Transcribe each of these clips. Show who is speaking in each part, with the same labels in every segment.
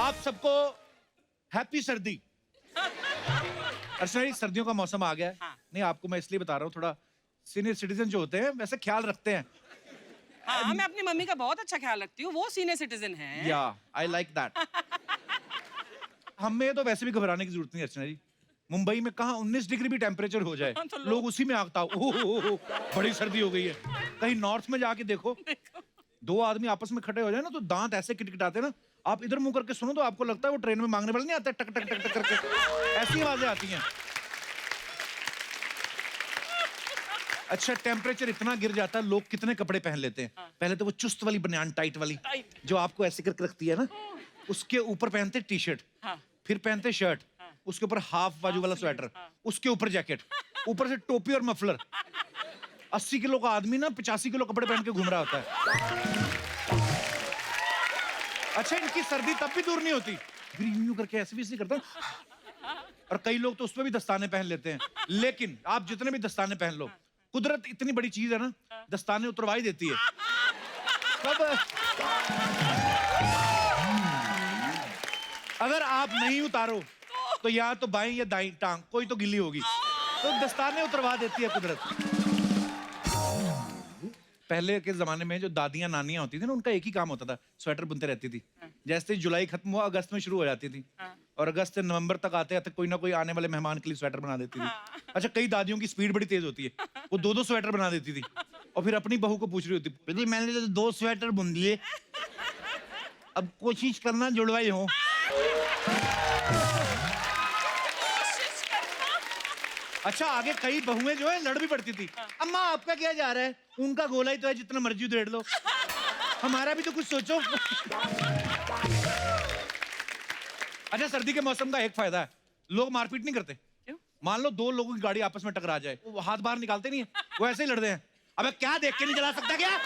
Speaker 1: आप सबको हैप्पी सर्दी। अर्चना जी, सर्दियों का मौसम आ गया है।
Speaker 2: हाँ।
Speaker 1: नहीं, आपको मैं इसलिए बता रहा हूँ, थोड़ा सीनियर सिटीजन जो होते हैं वैसे ख्याल रखते हैं।
Speaker 2: हाँ, मैं अपनी मम्मी का बहुत अच्छा ख्याल रखती हूँ, वो सीनियर सिटीजन है।
Speaker 1: या आई लाइक दैट। हमें तो वैसे भी घबराने की जरूरत नहीं अर्चना जी। मुंबई में कहाँ 19 डिग्री भी टेम्परेचर हो जाए,
Speaker 2: हाँ, तो
Speaker 1: लोग उसी में आगता ओह बड़ी सर्दी हो गई है। कहीं नॉर्थ में जाके देखो, दो आदमी आपस में खड़े हो जाए ना तो दांत ऐसे किटकिटाते ना, आप इधर मुंह करके सुनो तो आपको लगता है वो ट्रेन में मांगने वाले नहीं आते, टक टक टक टक करके ऐसी आवाजें आती हैं। अच्छा, टेम्परेचर इतना गिर जाता है, लोग कितने कपड़े पहन लेते हैं। पहले तो वो चुस्त वाली बनियान, टाइट वाली,
Speaker 2: टाइट।
Speaker 1: जो आपको ऐसे करके रखती है ना, उसके ऊपर पहनते टी शर्ट,
Speaker 2: हाँ।
Speaker 1: फिर पहनते शर्ट, उसके ऊपर हाफ बाजू वाला स्वेटर, उसके ऊपर जैकेट, ऊपर से टोपी और मफलर। 80 किलो का आदमी ना 85 किलो कपड़े पहन के घूम रहा होता है। अच्छा, इनकी सर्दी तब भी दूर नहीं होती, फिर यूं करके ऐसे भी ऐसे करता है। और कई लोग तो उसमें भी दस्ताने पहन लेते हैं। लेकिन आप जितने भी दस्ताने पहन लो, कुदरत इतनी बड़ी चीज है ना, दस्ताने उतरवा ही देती है। तब अगर आप नहीं उतारो तो या तो बाएं या दाईं टांग कोई तो गिल्ली होगी, तो दस्ताने उतरवा देती है कुदरत। पहले के जमाने में जो दादियां नानियां होती थी ना, उनका एक ही काम होता था, स्वेटर बुनते रहती थी। जैसे ही जुलाई खत्म हुआ, अगस्त में शुरू हो जाती थी, और अगस्त से नवंबर तक आते आते कोई ना कोई आने वाले मेहमान के लिए स्वेटर बना देती थी। अच्छा, कई दादियों की स्पीड बड़ी तेज होती है, वो दो दो स्वेटर बना देती थी और फिर अपनी बहू को पूछ रही होती, मैंने तो 2 स्वेटर बुन दिए, अब कोशिश करना जुड़वाई हो। अच्छा, आगे कई बहुएं जो है लड़ भी पड़ती थी, अम्मा आपका क्या जा रहा है, उनका गोला ही तो है, जितना मर्जी उधेड़ लो, हमारा भी तो कुछ सोचो। अच्छा, सर्दी के मौसम का एक फायदा है, लोग मारपीट नहीं करते।
Speaker 2: क्यों?
Speaker 1: मान लो 2 लोगों की गाड़ी आपस में टकरा जाए, वो हाथ बाहर निकालते नहीं है, वो ऐसे ही लड़ते हैं। अबे क्या देख के नहीं चला सकता क्या?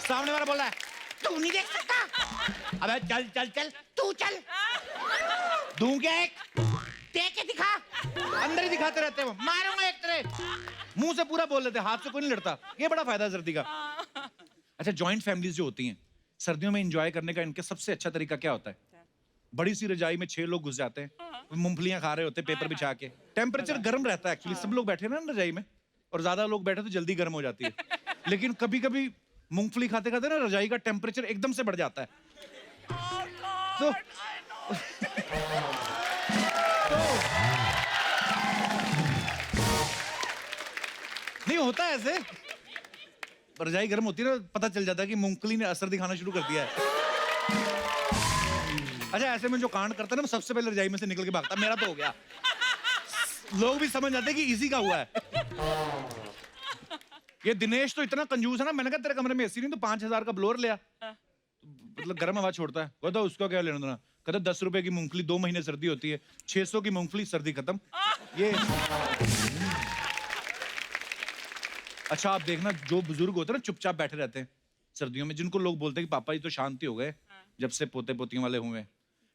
Speaker 1: सामने वाला बोल रहा है, तू नहीं देख सकता, अबे चल चल चल, तू चल, दूं क्या एक, देख के दिखा, अंदर ही दिखाते रहते हैं, वो मारूंगा एक तरह, मुंह से पूरा बोल लेते हैं, हाथ से कोई नहीं लड़ता। ये बड़ा फायदा है सर्दी का। अच्छा, जॉइंट फैमिलीज जो होती हैं, सर्दियों में एंजॉय करने का इनका सबसे अच्छा तरीका क्या होता है? बड़ी सी रजाई में 6 लोग घुस जाते हैं, मूंगफलियां खा रहे होते हैं पेपर बिछा के, टेम्परेचर गर्म रहता है एक्चुअली, सब लोग बैठे ना रजाई में, और ज्यादा लोग बैठे तो जल्दी गर्म हो जाती है। लेकिन कभी कभी मूंगफली खाते खाते ना रजाई का टेम्परेचर एकदम से बढ़ जाता है, तो नहीं होता है ऐसे, रजाई गर्म होती है ना, पता चल जाता है कि मूंगफली ने असर दिखाना शुरू कर दिया है। अच्छा, ऐसे में जो कांड करता है ना, सबसे पहले रजाई में से निकल के भागता, मेरा तो हो गया, लोग भी समझ जाते हैं कि इसी का हुआ है। ये दिनेश तो इतना कंजूस है ना, मैंने कहा तेरे कमरे में एसी नहीं तो 5000 का ब्लोअर लिया, मतलब गर्म हवा छोड़ता है। कहता उसका क्या लेना देना, कहता 10 रुपए की मूंगफली, 2 महीने सर्दी होती है, 600 की मूंगफली, सर्दी खत्म। ये अच्छा, आप देखना जो बुजुर्ग होते हैं ना, चुपचाप बैठे रहते हैं सर्दियों में, जिनको लोग बोलते हैं कि पापा जी तो शांति हो गए जब से पोते पोतियों वाले हुए,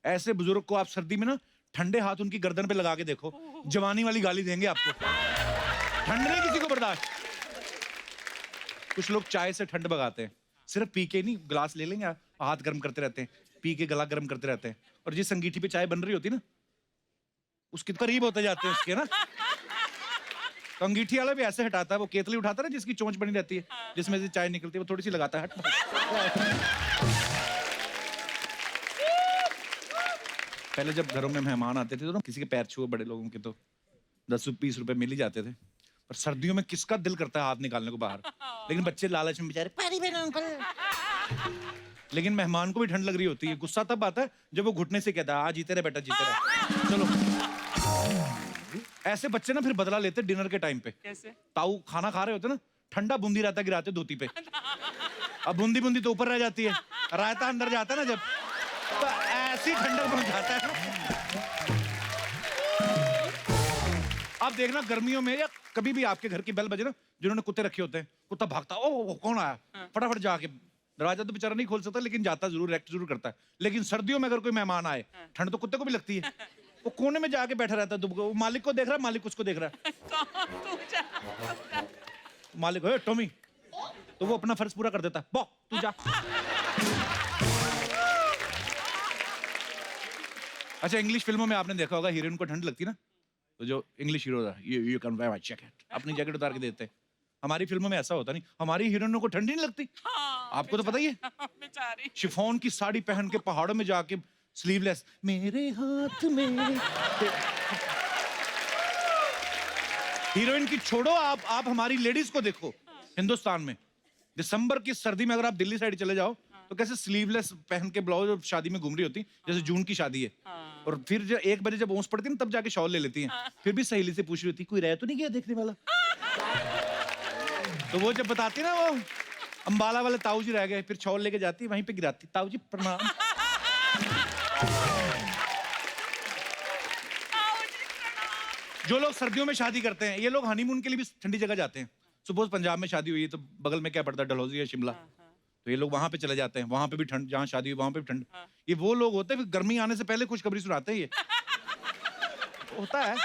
Speaker 1: ऐसे बुजुर्ग को आप सर्दी में ना ठंडे हाथ उनकी गर्दन पे लगा के देखो, जवानी वाली गाली देंगे आपको। ठंड नहीं किसी को बर्दाश्त। कुछ लोग चाय से ठंड भगाते हैं, सिर्फ पी के नहीं, गिलास ले लेंगे, हाथ गर्म करते रहते हैं, पी के गला गर्म करते रहते हैं, और जिस अंगीठी पे चाय बन रही होती है ना, उसके करीब होते जाते हैं उसके ना, तो अंगीठी वाला भी ऐसे हटाता है, वो केतली उठाता है ना जिसकी चोंच बनी रहती है, जिसमें से चाय निकलती है, वो थोड़ी सी लगाता है, पहले जब घरों में मेहमान आते थे तो ना, किसी के पैर छुए बड़े लोगों के तो 10-20 रुपए मिल ही जाते थे, पर सर्दियों में किसका दिल करता है हाथ निकालने को बाहर, लेकिन बच्चे लालच में बेचारे पैरी में अंकल। लेकिन मेहमान को भी ठंड लग रही होती है, गुस्सा तब आता है जब वो घुटने से कहता है, हाँ जीते रहे बेटा, जीते रहे, चलो। ऐसे बच्चे ना फिर बदला लेते डिनर के टाइम पे।
Speaker 2: कैसे?
Speaker 1: ताऊ खाना खा रहे होते ना, ठंडा बूंदी रायता गिराते धोती पे, अब बूंदी बूंदी तो ऊपर रह जाती है, रायता अंदर जाता है ना जब, तो ऐसी ठंडक बन जाता है। आप देखना गर्मियों में या कभी भी आपके घर की बेल बजे ना, जिन्होंने कुत्ते रखे होते हैं, कुत्ता भागता, ओ कौन आया, फटाफट जाके, दरवाजा तो बेचारा नहीं खोल सकता लेकिन जाता जरूर, रिएक्ट जरूर करता है। लेकिन सर्दियों में अगर कोई मेहमान आए, ठंड तो कुत्ते को भी लगती है, वो कोने में जाके बैठा रहता है, वो मालिक को देख रहा है, मालिक उसको देख रहा है, मालिक हो टॉमी, तो वो अपना फर्ज पूरा कर देता है, बॉ तू जा। अच्छा, इंग्लिश फिल्मों में आपने देखा होगा हीरोइन को ठंड लगती ना, तो जो इंग्लिश हीरो था, you can wear my jacket, अपनी जैकेट उतार के देते हैं। हमारी फिल्मों में ऐसा होता नहीं, हमारी हीरोइनों को ठंड ही नहीं लगती।
Speaker 2: हाँ,
Speaker 1: आपको तो पता ही है,
Speaker 2: बेचारी।
Speaker 1: शिफॉन की साड़ी पहन के पहाड़ों में जाके स्लीवलेस, मेरे हाथ में। हीरोइन की छोड़ो, आप हमारी लेडीज को देखो हिंदुस्तान में, दिसंबर की सर्दी में अगर आप दिल्ली साइड चले जाओ तो कैसे स्लीवलेस पहन के ब्लाउज और शादी में घूम रही होती, जैसे जून की शादी है। और फिर जब 1 बजे जब ओस पड़ती है ना, तब जाके शॉल ले लेती हैं। फिर भी सहेली से पूछ रही होती, कोई रह तो नहीं गया देखने वाला। तो वो जब बताती ना, वो अंबाला वाले ताऊ जी रह गए, फिर शॉल लेके जाती, वहीं पे गिराती, ताऊ जी प्रणाम। जो लोग सर्दियों में शादी करते हैं, ये लोग हनीमून के लिए भी ठंडी जगह जाते हैं। सपोज पंजाब में शादी हुई है तो बगल में क्या पड़ता है, डलहौजी या शिमला, तो ये लोग वहां पे चले जाते हैं, वहां पे भी ठंड, जहाँ शादी हुई वहां पे भी ठंड। ये वो लोग होते हैं, फिर गर्मी आने से पहले खुशखबरी सुनाते हैं ये। होता है।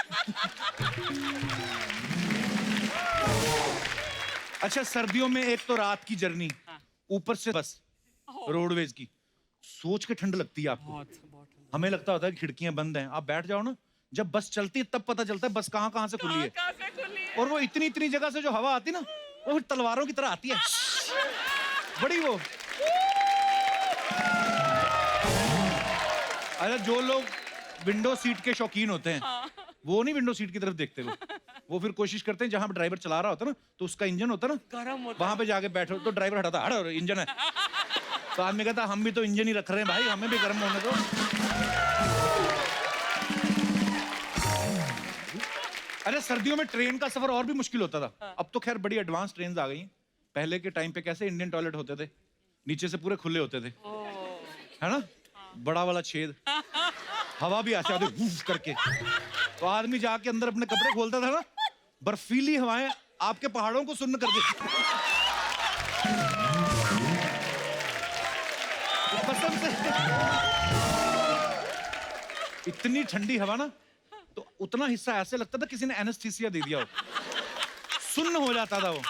Speaker 1: अच्छा, सर्दियों में एक तो रात की जर्नी, ऊपर से बस रोडवेज की, सोच के ठंड लगती है आपको।
Speaker 2: बहुत
Speaker 1: हमें लगता होता है कि खिड़कियां बंद हैं, आप बैठ जाओ ना, जब बस चलती है तब पता चलता है बस कहाँ कहाँ से खुली है।
Speaker 2: कहाँ से खुली है?
Speaker 1: और वो इतनी इतनी जगह से जो हवा आती ना, वो फिर तलवारों की तरह आती है, बड़ी वो। अरे जो लोग विंडो सीट के शौकीन होते हैं, वो नहीं विंडो सीट की तरफ देखते, वो फिर कोशिश करते हैं जहां ड्राइवर चला रहा होता है ना, तो उसका इंजन होता है ना,
Speaker 2: गरम होता
Speaker 1: वहां पे जाके बैठो, तो ड्राइवर हटाता, हटो इंजन है। तो आदमी कहता, हम भी तो इंजन ही रख रहे हैं भाई, हमें भी गर्म होने दो। अरे सर्दियों में ट्रेन का सफर और भी मुश्किल होता था। अब तो खैर बड़ी एडवांस ट्रेन आ गई हैं। पहले के टाइम पे कैसे इंडियन टॉयलेट होते थे, नीचे से पूरे खुले होते थे, है ना, बड़ा वाला छेद, हवा भी आती आती वूफ करके, तो आदमी जाके अंदर अपने कपड़े खोलता था ना, बर्फीली हवाएं आपके पहाड़ों को सुन्न कर देती। कसम से इतनी ठंडी हवा ना, तो उतना हिस्सा ऐसे लगता था किसी ने एनेस्थीसिया दे दिया हो, सुन्न हो जाता था वो।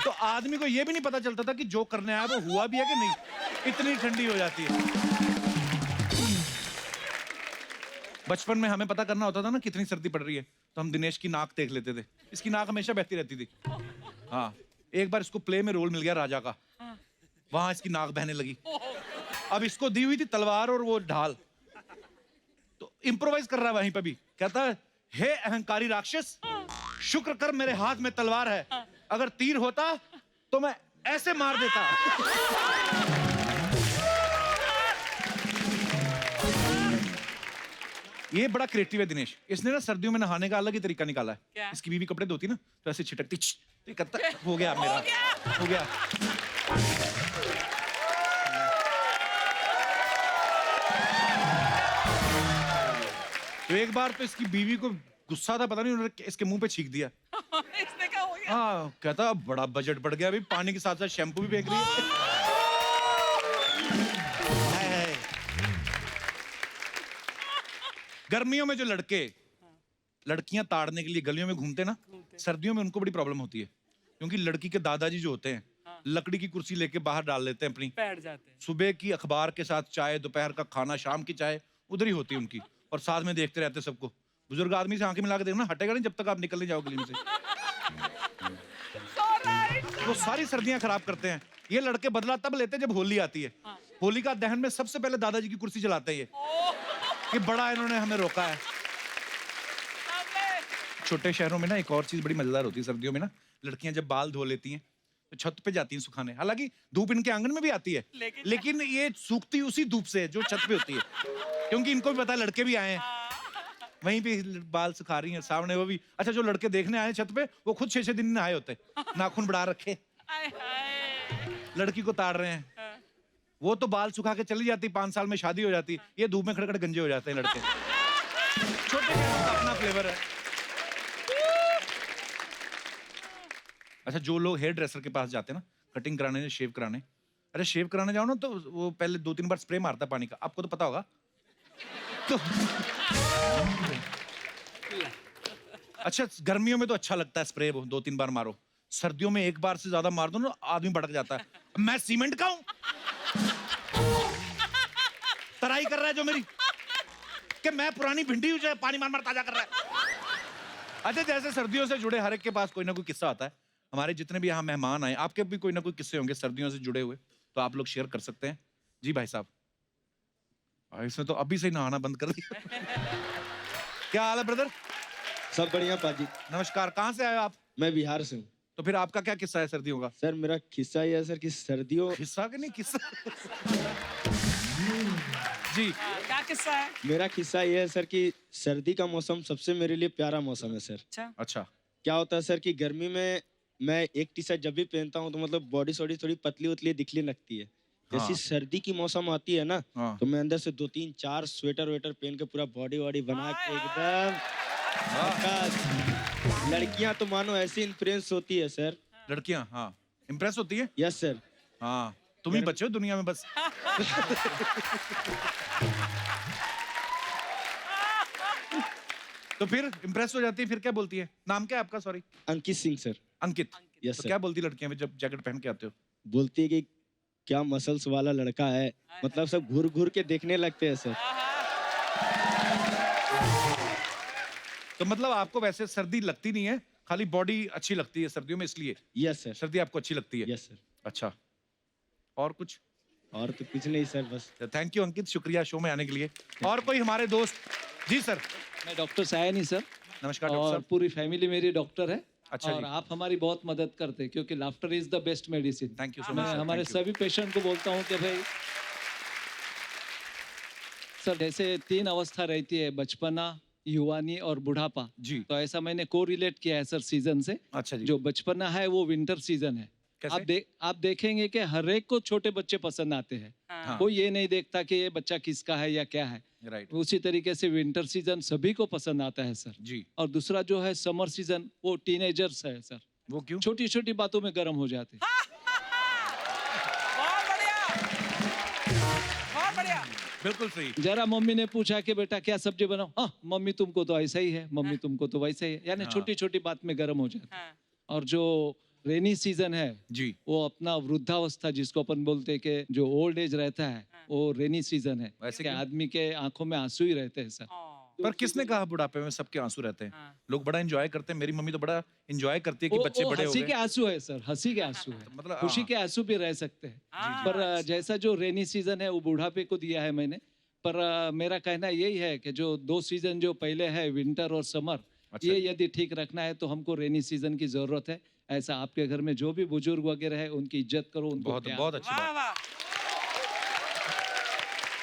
Speaker 1: तो आदमी को ये भी नहीं पता चलता था कि जो करने आया वो हुआ भी है कि नहीं, इतनी ठंडी हो जाती है। बचपन में हमें पता करना होता था ना कितनी सर्दी पड़ रही है, तो हम दिनेश की नाक देख लेते थे, इसकी नाक हमेशा बहती रहती थी। हाँ, एक बार इसको प्ले में रोल मिल गया राजा का, वहां इसकी नाक बहने लगी। अब इसको दी हुई थी तलवार और वो ढाल, तो इम्प्रोवाइज कर रहा है वहीं पे भी, कहता है, हे अहंकारी राक्षस, शुक्र कर मेरे हाथ में तलवार है, अगर तीर होता तो मैं ऐसे मार देता। ये बड़ा क्रिएटिव है दिनेश, इसने ना सर्दियों में नहाने का अलग ही तरीका निकाला है।
Speaker 2: क्या?
Speaker 1: इसकी बीवी कपड़े धोती ना, तो ऐसे छिटकती, तो कहता हो गया मेरा, हो गया। तो एक बार तो इसकी बीवी को गुस्सा था, पता नहीं उन्होंने इसके मुंह पे छींक दिया।
Speaker 2: इसने क्या हो गया?
Speaker 1: हाँ, कहता बड़ा बजट बढ़ गया, अभी पानी के साथ साथ शैम्पू भी फेंक रही है। गर्मियों में जो लड़कियां ताड़ने के लिए गलियों में घूमते ना, सर्दियों में उनको बड़ी प्रॉब्लम होती है, क्योंकि लड़की के दादाजी जो होते हैं, लकड़ी की कुर्सी लेके बाहर डाल लेते हैं अपनी,
Speaker 2: बैठ जाते हैं।
Speaker 1: सुबह की अखबार के साथ चाय, दोपहर का खाना, शाम की चाय उधर ही होती है उनकी, और साथ में देखते रहते सबको। बुजुर्ग आदमी से आंखें मिला के देखना, हटेगा नहीं जब तक आप निकल नहीं जाओ गली में से। वो सारी सर्दियां खराब करते हैं। ये लड़के बदला तब लेते हैं जब होली आती है। होली का दहन में सबसे पहले दादाजी की कुर्सी जलाते हैं ये, कि बड़ा इन्होंने हमें रोका है। छोटे शहरों में ना एक और चीज बड़ी मजेदार होती है सर्दियों में ना, लड़कियां जब बाल धो लेती हैं तो छत पे जाती हैं सुखाने। हालांकि धूप इनके आंगन में भी आती है, लेकिन ये सूखती उसी धूप से है जो छत पे होती है, क्योंकि इनको भी पता है लड़के भी आए हैं, वहीं पे बाल सुखा रही हैं सामने वो भी। अच्छा, जो लड़के देखने आए छत पे, वो खुद 6-6 दिन नहाए होते, नाखून बढ़ा रखे, लड़की को ताड़ रहे हैं। वो तो बाल सुखा के चली जाती, 5 साल में शादी हो जाती, ये धूप में खड़खड़ गंजे हो जाते हैं लड़के। छोटे शहरों का अपना फ्लेवर है। अच्छा, जो लोग हेयर ड्रेसर के पास जाते हैं ना, कटिंग कराने, शेव कराने, अरे शेव कराने जाओ ना, तो वो पहले 2-3 बार स्प्रे मारता है पानी का, आपको तो पता होगा। तो अच्छा, गर्मियों में तो अच्छा लगता है स्प्रे, 2-3 बार मारो। सर्दियों में एक बार से ज्यादा मार दो ना, आदमी भड़क जाता है। मैं सीमेंट का हूं, तराई कर रहा है जो मेरी, कि मैं पुरानी भिंडी हूं जो पानी मार मार ताजा कर रहा है। अच्छा, जैसे सर्दियों से जुड़े हर एक के पास कोई ना कोई किस्सा आता है। हमारे जितने भी यहाँ मेहमान आए, आपके भी कोई ना कोई किस्से होंगे सर्दियों से जुड़े हुए, तो आप लोग शेयर कर सकते हैं। जी भाई साहब। इसने तो अभी से ही नहाना बंद कर दिया। क्या हाल है ब्रदर?
Speaker 3: सब बढ़िया पाजी।
Speaker 1: नमस्कार, कहाँ से आए हो आप?
Speaker 3: मैं बिहार से हूँ।
Speaker 1: तो फिर आपका क्या किस्सा है सर्दियों का?
Speaker 3: सर मेरा किस्सा ये है सर कि सर्दियों
Speaker 1: किस्सा के नहीं किस्सा। जी
Speaker 2: क्या किस्सा है?
Speaker 3: मेरा किस्सा ये है सर कि सर्दी का मौसम सबसे मेरे लिए प्यारा मौसम है सर।
Speaker 2: अच्छा।
Speaker 1: अच्छा।
Speaker 3: क्या होता है सर कि गर्मी में मैं एक टी शर्ट जब भी पहनता हूँ तो मतलब बॉडी सॉडी थोड़ी पतली उतली दिखने लगती है। जैसी
Speaker 1: हाँ।
Speaker 3: सर्दी की मौसम आती है ना,
Speaker 1: हाँ।
Speaker 3: तो मैं अंदर से 2-3-4 स्वेटर वेटर पहन के पूरा बॉडी वॉडी बना के एकदम झकास। लड़कियां तो मानो ऐसी इन्फ्लुएंस होती है सर।
Speaker 1: लड़कियां हाँ इम्प्रेस होती है।
Speaker 3: Yes sir.
Speaker 1: हाँ तुम ही बचे हो दुनिया में बस। तो फिर इम्प्रेस हो जाती है, फिर क्या बोलती है? नाम क्या है आपका? सॉरी।
Speaker 3: अंकित सिंह सर।
Speaker 1: अंकित।
Speaker 3: यस
Speaker 1: तो
Speaker 3: सर।
Speaker 1: क्या बोलती लड़कियां फिर जब जैकेट पहन के आते हो?
Speaker 3: बोलती है कि क्या मसल्स वाला लड़का है, मतलब सब घूर घूर के देखने लगते हैं सर।
Speaker 1: तो मतलब आपको वैसे सर्दी लगती नहीं है, खाली बॉडी अच्छी लगती है सर्दियों में, इसलिए
Speaker 3: यस सर।
Speaker 1: सर्दी आपको अच्छी लगती है।
Speaker 3: Yes sir.
Speaker 1: अच्छा, और कुछ?
Speaker 3: और तो कुछ नहीं सर, बस।
Speaker 1: थैंक यू अंकित, शुक्रिया शो में आने के लिए। और कोई हमारे दोस्त? जी सर।
Speaker 4: मैं डॉक्टर सायनी सर।
Speaker 1: नमस्कार डॉक्टर
Speaker 4: और
Speaker 1: साहब।
Speaker 4: पूरी फैमिली मेरी डॉक्टर है।
Speaker 1: अच्छा
Speaker 4: और
Speaker 1: जी।
Speaker 4: आप हमारी बहुत मदद करते हैं क्योंकि laughter is the best medicine.
Speaker 1: Thank you सो
Speaker 4: मैं
Speaker 1: मच।
Speaker 4: हमारे सभी पेशेंट को बोलता हूँ कि भाई सर जैसे 3 अवस्था रहती है, बचपना, युवानी और बुढ़ापा।
Speaker 1: जी।
Speaker 4: तो ऐसा मैंने को रिलेट किया है सर सीजन से।
Speaker 1: अच्छा जी।
Speaker 4: जो बचपना है वो विंटर सीजन है।
Speaker 1: कैसे?
Speaker 4: आप देखेंगे कि हर एक को छोटे बच्चे पसंद आते हैं।
Speaker 1: हाँ।
Speaker 4: कोई ये नहीं देखता कि ये बच्चा किसका है या क्या है।
Speaker 1: राइट।
Speaker 4: उसी तरीके से विंटर सीजन सभी को पसंद आता है सर।
Speaker 1: जी।
Speaker 4: और दूसरा जो है समर सीजन, वो टीनेजर्स है सर।
Speaker 1: वो क्यों?
Speaker 4: छोटी छोटी बातों में गर्म हो जाते हैं।
Speaker 2: बहुत बढ़िया, बहुत बढ़िया।
Speaker 1: बिल्कुल सही।
Speaker 4: जरा मम्मी ने पूछा कि बेटा क्या सब्जी बनाओ, हाँ मम्मी तुमको तो ऐसा ही है, मम्मी तुमको तो वैसा ही है, यानी
Speaker 1: हाँ।
Speaker 4: छोटी छोटी बात में गर्म हो जाते हैं।
Speaker 2: हाँ।
Speaker 4: और जो रेनी सीजन है
Speaker 1: जी।
Speaker 4: वो अपना वृद्धावस्था जिसको अपन बोलते हैं कि जो ओल्ड एज रहता है, वो रेनी सीजन है।
Speaker 1: वैसे
Speaker 4: कि
Speaker 1: क्यों?
Speaker 4: आदमी के आंखों में आंसू ही रहते हैं सर।
Speaker 1: पर किसने कहा बुढ़ापे में सबके आंसू रहते हैं?
Speaker 2: हाँ।
Speaker 1: लोग बड़ा एंजॉय करते हैं, मेरी मम्मी तो बड़ा एंजॉय करती है कि बच्चे
Speaker 4: वो
Speaker 1: बड़े हो
Speaker 4: हंसी
Speaker 1: गए।
Speaker 4: के आंसू है सर, हंसी के आंसू है।
Speaker 1: मतलब
Speaker 4: खुशी
Speaker 1: हाँ।
Speaker 4: के आंसू भी रह सकते हैं।
Speaker 2: हाँ।
Speaker 4: पर जैसा जो रेनी सीजन है वो बुढ़ापे को दिया है मैंने। पर मेरा कहना यही है कि जो 2 सीजन जो पहले है विंटर और समर,
Speaker 1: अच्छा
Speaker 4: ये
Speaker 1: जी।
Speaker 4: यदि ठीक रखना है तो हमको रेनी सीजन की जरूरत है। ऐसा आपके घर में जो भी बुजुर्ग वगैरह है उनकी इज्जत करो, उनको
Speaker 1: बहुत
Speaker 4: प्यार
Speaker 1: बहुत
Speaker 4: दो।
Speaker 1: अच्छी
Speaker 2: वाह
Speaker 1: बात।
Speaker 2: वाह।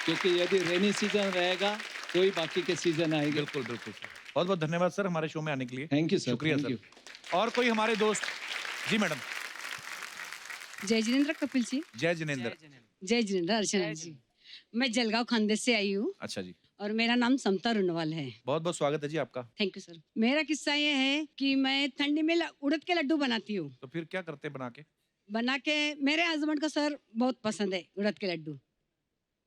Speaker 4: क्योंकि यदि रेनी सीजन रहेगा तो ही बाकी के सीजन आएंगे।
Speaker 1: बिल्कुल बिल्कुल सर। बहुत बहुत धन्यवाद सर हमारे शो में आने के लिए।
Speaker 4: Thank you sir.
Speaker 1: शुक्रिया
Speaker 4: थैंक
Speaker 1: सर।
Speaker 4: यू।
Speaker 1: और कोई हमारे दोस्त? जी मैडम।
Speaker 5: जय जिनेन्द्र कपिल जी।
Speaker 1: जय जिनेन्द्र।
Speaker 5: जय जिनेन्द्र अर्चना जी। मैं जलगांव खानदेश से आई हूँ
Speaker 1: अच्छा जी।
Speaker 5: और मेरा नाम समता रुनवाल है।
Speaker 1: बहुत बहुत स्वागत है जी आपका।
Speaker 5: Thank you sir. मेरा किस्सा ये है कि मैं ठंडी में उड़द के लड्डू बनाती हूँ।
Speaker 1: तो फिर क्या करते हैं बना के?
Speaker 5: मेरे हस्बैंड को सर बहुत पसंद है उड़द के लड्डू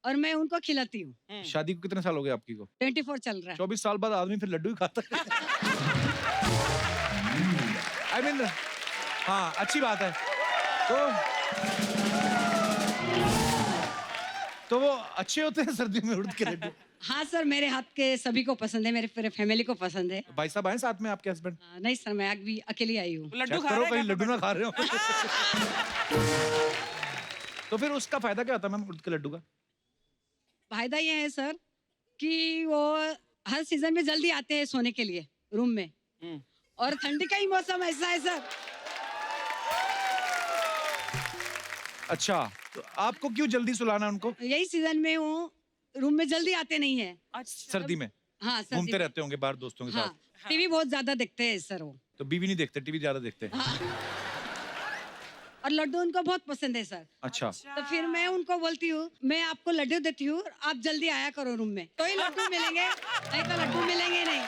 Speaker 5: और मैं उनको खिलाती हूँ।
Speaker 1: शादी को कितने साल हो गए आपकी को?
Speaker 5: 24 चल रहा है।
Speaker 1: 24 साल बाद आदमी फिर लड्डू ही खाता है। आई मीन हाँ अच्छी बात है। तो वो अच्छे होते हैं सर्दियों में उड़द के लड्डू?
Speaker 5: हाँ सर, मेरे हाथ के सभी को पसंद है, मेरे पूरे फैमिली को पसंद है।
Speaker 1: भाई साहब आए साथ में आपके हस्बैंड?
Speaker 5: नहीं सर, मैं अभी अकेली आई हूँ।
Speaker 2: लड्डू
Speaker 1: चेक
Speaker 2: खा
Speaker 1: करो
Speaker 2: रहे
Speaker 1: कहीं
Speaker 2: हैं
Speaker 1: लड्डू ना खा रहे हो। तो फिर उसका फायदा क्या होता है मैम उड़द के लड्डू का?
Speaker 5: फायदा ये है सर कि वो हर सीजन में जल्दी आते हैं सोने के लिए रूम में, और ठंडी का ही मौसम ऐसा है सर।
Speaker 1: अच्छा, तो आपको क्यों जल्दी सुलाना उनको?
Speaker 5: यही सीजन में वो रूम में जल्दी आते नहीं है।
Speaker 2: अच्छा।
Speaker 1: सर्दी में
Speaker 5: हाँ सर्दी
Speaker 1: घूमते
Speaker 5: में।
Speaker 1: रहते होंगे बाहर दोस्तों के
Speaker 5: हाँ,
Speaker 1: साथ।
Speaker 5: टीवी बहुत ज्यादा देखते हैं सर वो।
Speaker 1: तो बीवी नहीं देखते, टीवी ज्यादा देखते हैं।
Speaker 5: और लड्डू उनको बहुत पसंद है सर।
Speaker 1: अच्छा।
Speaker 5: तो फिर मैं उनको बोलती हूँ मैं आपको लड्डू देती हूँ, आप जल्दी आया करो रूम में, तो ही लड्डू मिलेंगे, नहीं तो लड्डू मिलेंगे नहीं।